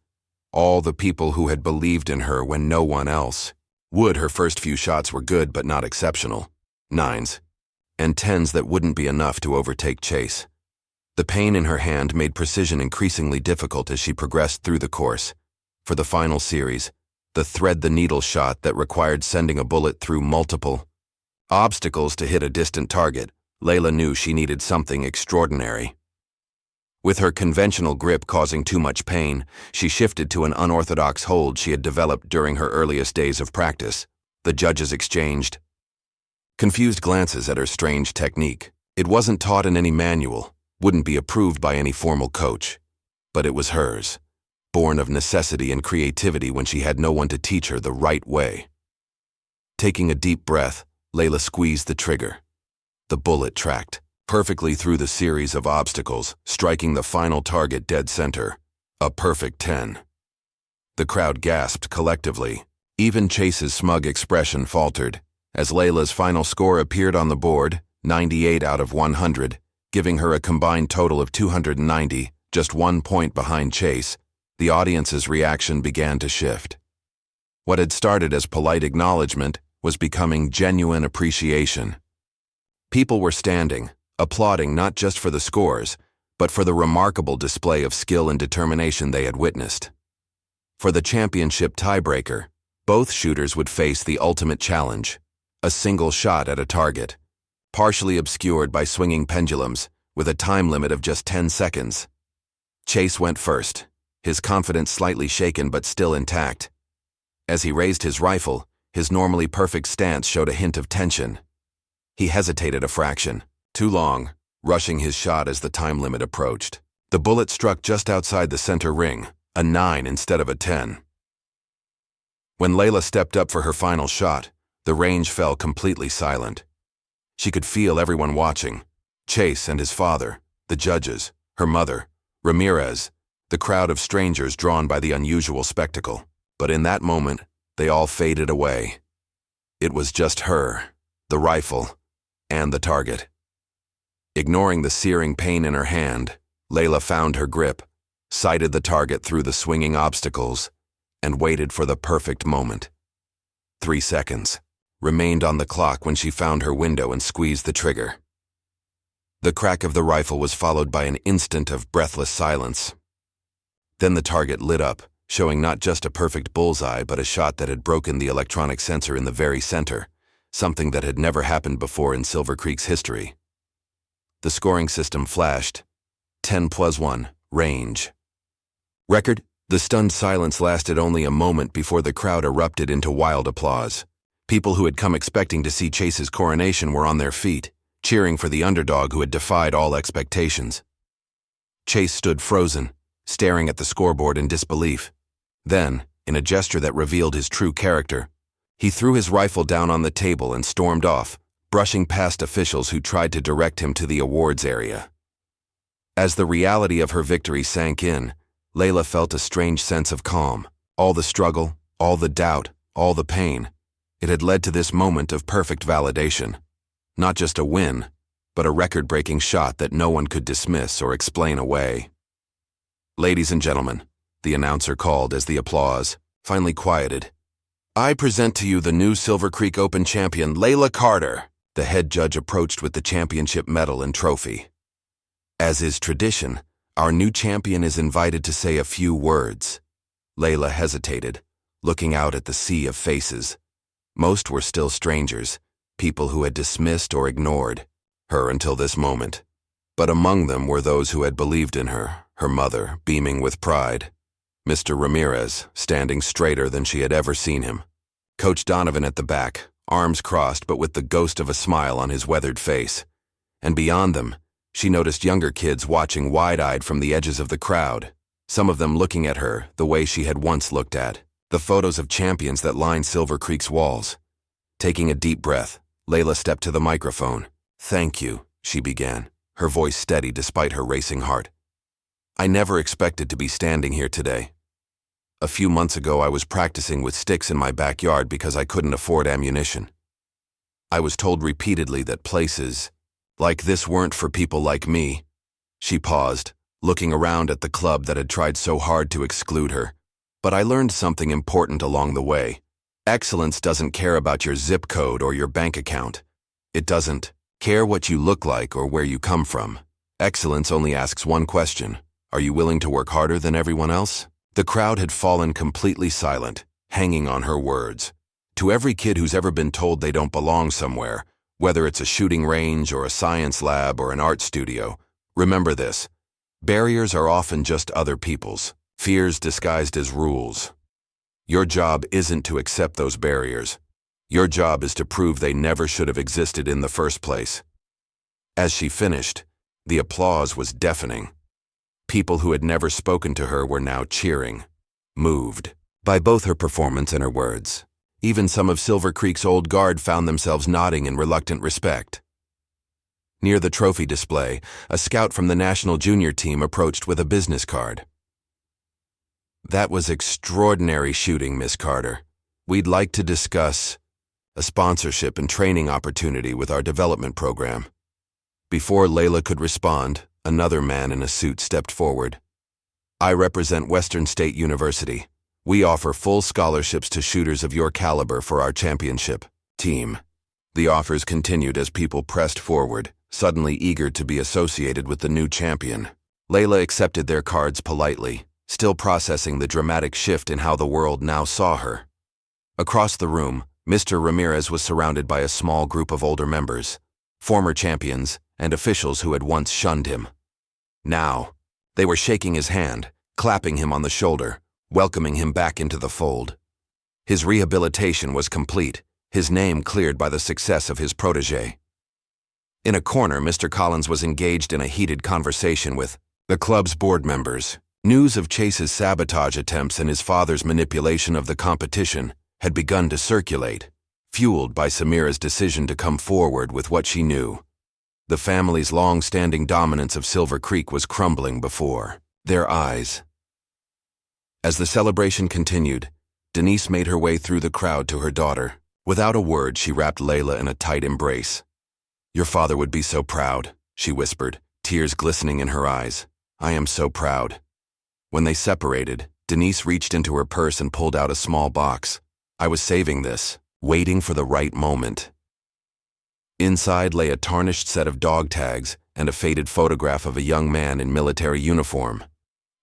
All the people who had believed in her when no one else would. Her first few shots were good but not exceptional. 9s. And 10s that wouldn't be enough to overtake Chase. The pain in her hand made precision increasingly difficult as she progressed through the course. For the final series, the thread-the-needle shot that required sending a bullet through multiple obstacles to hit a distant target, Layla knew she needed something extraordinary. With her conventional grip causing too much pain, she shifted to an unorthodox hold she had developed during her earliest days of practice. The judges exchanged Confused glances at her strange technique. It wasn't taught in any manual, wouldn't be approved by any formal coach. But it was hers, born of necessity and creativity when she had no one to teach her the right way. Taking a deep breath, Layla squeezed the trigger. The bullet tracked perfectly through the series of obstacles, striking the final target dead center, a perfect 10. The crowd gasped collectively. Even Chase's smug expression faltered, as Layla's final score appeared on the board, 98 out of 100, giving her a combined total of 290, just 1 point behind Chase. The audience's reaction began to shift. What had started as polite acknowledgement was becoming genuine appreciation. People were standing, applauding not just for the scores, but for the remarkable display of skill and determination they had witnessed. For the championship tiebreaker, both shooters would face the ultimate challenge, a single shot at a target, partially obscured by swinging pendulums, with a time limit of just 10 seconds. Chase went first, his confidence slightly shaken but still intact. As he raised his rifle, his normally perfect stance showed a hint of tension. He hesitated a fraction, too long, rushing his shot as the time limit approached. The bullet struck just outside the center ring, a 9 instead of a 10. When Layla stepped up for her final shot, the range fell completely silent. She could feel everyone watching: Chase and his father, the judges, her mother, Ramirez, the crowd of strangers drawn by the unusual spectacle. But in that moment, they all faded away. It was just her, the rifle, and the target. Ignoring the searing pain in her hand, Layla found her grip, sighted the target through the swinging obstacles, and waited for the perfect moment. 3 seconds remained on the clock when she found her window and squeezed the trigger. The crack of the rifle was followed by an instant of breathless silence. Then the target lit up, showing not just a perfect bullseye but a shot that had broken the electronic sensor in the very center, something that had never happened before in Silver Creek's history. The scoring system flashed. 10+1, range. Record. The stunned silence lasted only a moment before the crowd erupted into wild applause. People who had come expecting to see Chase's coronation were on their feet, cheering for the underdog who had defied all expectations. Chase stood frozen, staring at the scoreboard in disbelief. Then, in a gesture that revealed his true character, he threw his rifle down on the table and stormed off, brushing past officials who tried to direct him to the awards area. As the reality of her victory sank in, Layla felt a strange sense of calm. All the struggle, all the doubt, all the pain. It had led to this moment of perfect validation. Not just a win, but a record-breaking shot that no one could dismiss or explain away. "Ladies and gentlemen," the announcer called as the applause finally quieted, "I present to you the new Silver Creek Open champion, Layla Carter." The head judge approached with the championship medal and trophy. As is tradition, our new champion is invited to say a few words. Layla hesitated, looking out at the sea of faces. Most were still strangers, people who had dismissed or ignored her until this moment. But among them were those who had believed in her, her mother, beaming with pride, Mr. Ramirez, standing straighter than she had ever seen him, Coach Donovan at the back, arms crossed but with the ghost of a smile on his weathered face. And beyond them, she noticed younger kids watching wide-eyed from the edges of the crowd, some of them looking at her the way she had once looked at the photos of champions that lined Silver Creek's walls. Taking a deep breath, Layla stepped to the microphone. "Thank you," she began, her voice steady despite her racing heart. "I never expected to be standing here today. A few months ago I was practicing with sticks in my backyard because I couldn't afford ammunition. I was told repeatedly that places like this weren't for people like me." She paused, looking around at the club that had tried so hard to exclude her. "But I learned something important along the way. Excellence doesn't care about your zip code or your bank account. It doesn't care what you look like or where you come from. Excellence only asks one question: are you willing to work harder than everyone else?" The crowd had fallen completely silent, hanging on her words. To every kid who's ever been told they don't belong somewhere, whether it's a shooting range or a science lab or an art studio, remember this: barriers are often just other people's, fears disguised as rules. Your job isn't to accept those barriers. Your job is to prove they never should have existed in the first place." As she finished, the applause was deafening. People who had never spoken to her were now cheering, moved by both her performance and her words. Even some of Silver Creek's old guard found themselves nodding in reluctant respect. Near the trophy display, a scout from the national junior team approached with a business card. "That was extraordinary shooting, Miss Carter. We'd like to discuss a sponsorship and training opportunity with our development program." Before Layla could respond, another man in a suit stepped forward. "I represent Western State University. We offer full scholarships to shooters of your caliber for our championship team." The offers continued as people pressed forward, suddenly eager to be associated with the new champion. Layla accepted their cards politely, still processing the dramatic shift in how the world now saw her. Across the room, Mr. Ramirez was surrounded by a small group of older members, former champions, and officials who had once shunned him. Now, they were shaking his hand, clapping him on the shoulder, welcoming him back into the fold. His rehabilitation was complete, his name cleared by the success of his protégé. In a corner, Mr. Collins was engaged in a heated conversation with the club's board members. News of Chase's sabotage attempts and his father's manipulation of the competition had begun to circulate, fueled by Samira's decision to come forward with what she knew. The family's long-standing dominance of Silver Creek was crumbling before their eyes. As the celebration continued, Denise made her way through the crowd to her daughter. Without a word, she wrapped Layla in a tight embrace. "Your father would be so proud," she whispered, tears glistening in her eyes. "I am so proud." When they separated, Denise reached into her purse and pulled out a small box. "I was saving this, waiting for the right moment." Inside lay a tarnished set of dog tags and a faded photograph of a young man in military uniform.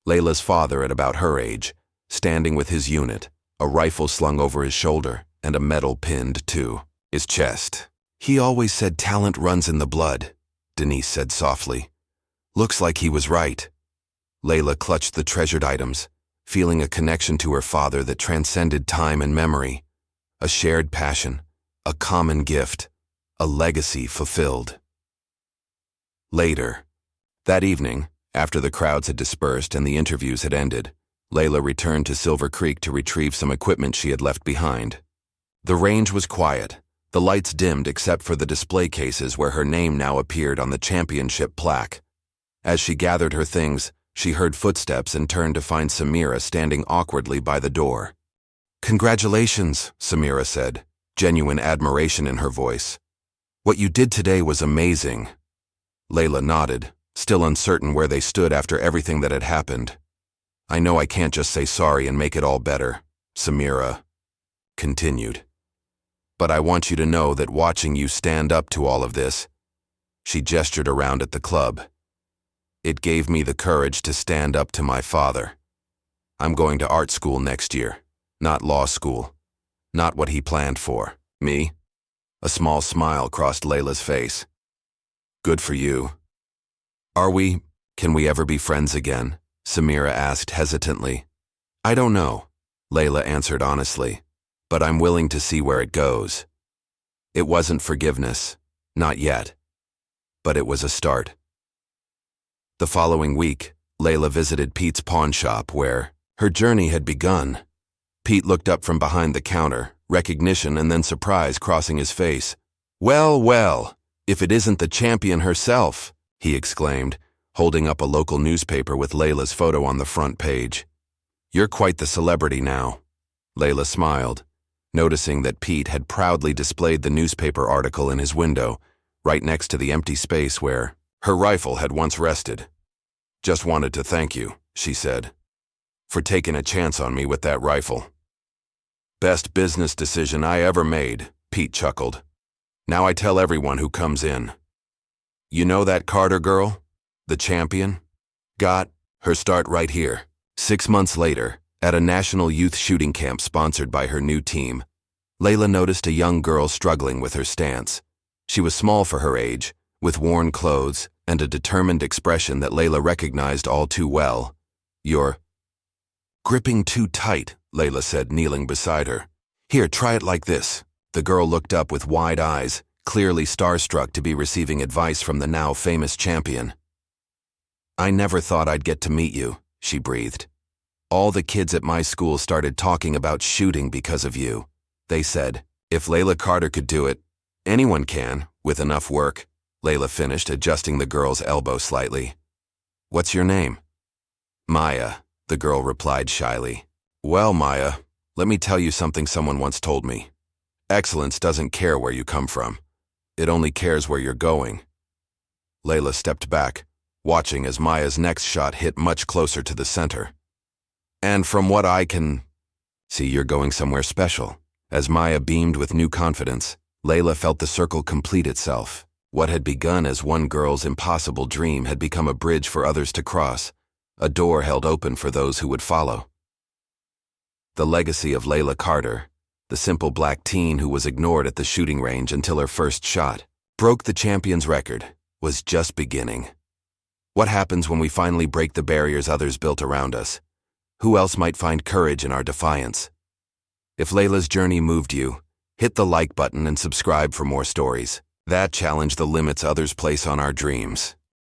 Layla's father at about her age, standing with his unit, a rifle slung over his shoulder and a medal pinned to his chest. "He always said talent runs in the blood," Denise said softly. "Looks like he was right." Layla clutched the treasured items, feeling a connection to her father that transcended time and memory. A shared passion, a common gift, a legacy fulfilled. Later, that evening, after the crowds had dispersed and the interviews had ended, Layla returned to Silver Creek to retrieve some equipment she had left behind. The range was quiet, the lights dimmed except for the display cases where her name now appeared on the championship plaque. As she gathered her things, she heard footsteps and turned to find Samira standing awkwardly by the door. "Congratulations," Samira said, genuine admiration in her voice. "What you did today was amazing." Layla nodded, still uncertain where they stood after everything that had happened. "I know I can't just say sorry and make it all better," Samira continued. "But I want you to know that watching you stand up to all of this," she gestured around at the club, "it gave me the courage to stand up to my father. I'm going to art school next year, not law school, not what he planned for me." A small smile crossed Layla's face. "Good for you." Can we ever be friends again?" Samira asked hesitantly. "I don't know," Layla answered honestly, "but I'm willing to see where it goes." It wasn't forgiveness, not yet, but it was a start. The following week, Layla visited Pete's pawn shop where her journey had begun. Pete looked up from behind the counter, recognition and then surprise crossing his face. "Well, well, if it isn't the champion herself," he exclaimed, holding up a local newspaper with Layla's photo on the front page. "You're quite the celebrity now." Layla smiled, noticing that Pete had proudly displayed the newspaper article in his window, right next to the empty space where her rifle had once rested. "Just wanted to thank you," she said, "for taking a chance on me with that rifle." "Best business decision I ever made," Pete chuckled. "Now I tell everyone who comes in. You know that Carter girl? The champion? Got her start right here." 6 months later, at a national youth shooting camp sponsored by her new team, Layla noticed a young girl struggling with her stance. She was small for her age, with worn clothes and a determined expression that Layla recognized all too well. "You're gripping too tight," Layla said, kneeling beside her. "Here, try it like this." The girl looked up with wide eyes, clearly starstruck to be receiving advice from the now famous champion. "I never thought I'd get to meet you," she breathed. "All the kids at my school started talking about shooting because of you. They said, if Layla Carter could do it, anyone can, with enough work." Layla finished, adjusting the girl's elbow slightly. "What's your name?" "Maya," the girl replied shyly. "Well, Maya, let me tell you something someone once told me. Excellence doesn't care where you come from. It only cares where you're going." Layla stepped back, watching as Maya's next shot hit much closer to the center. "And from what I can see, you're going somewhere special." As Maya beamed with new confidence, Layla felt the circle complete itself. What had begun as one girl's impossible dream had become a bridge for others to cross, a door held open for those who would follow. The legacy of Layla Carter, the simple black teen who was ignored at the shooting range until her first shot, broke the champion's record, was just beginning. What happens when we finally break the barriers others built around us? Who else might find courage in our defiance? If Layla's journey moved you, hit the like button and subscribe for more stories that challenge the limits others place on our dreams.